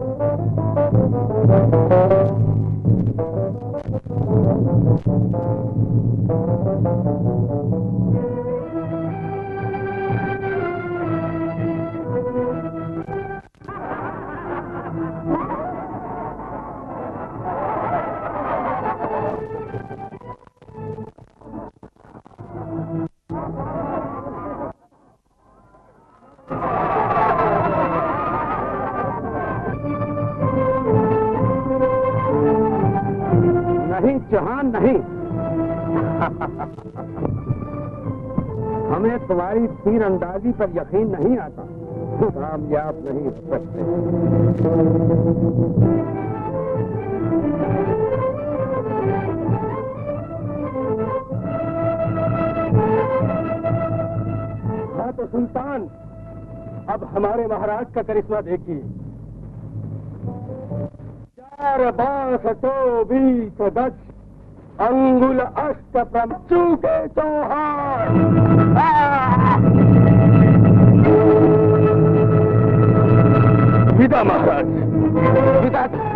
नहीं जहान नहीं। हमें तुम्हारी तीरंदाजी पर यकीन नहीं आता। कामयाब नहीं हो सकते। हाँ तो सुल्तान, अब हमारे महाराज का करिश्मा देखिए। 4 बास 20 गज अंगुल अष्ट प्रमचू के चौहान। विदा महाराज, विदा।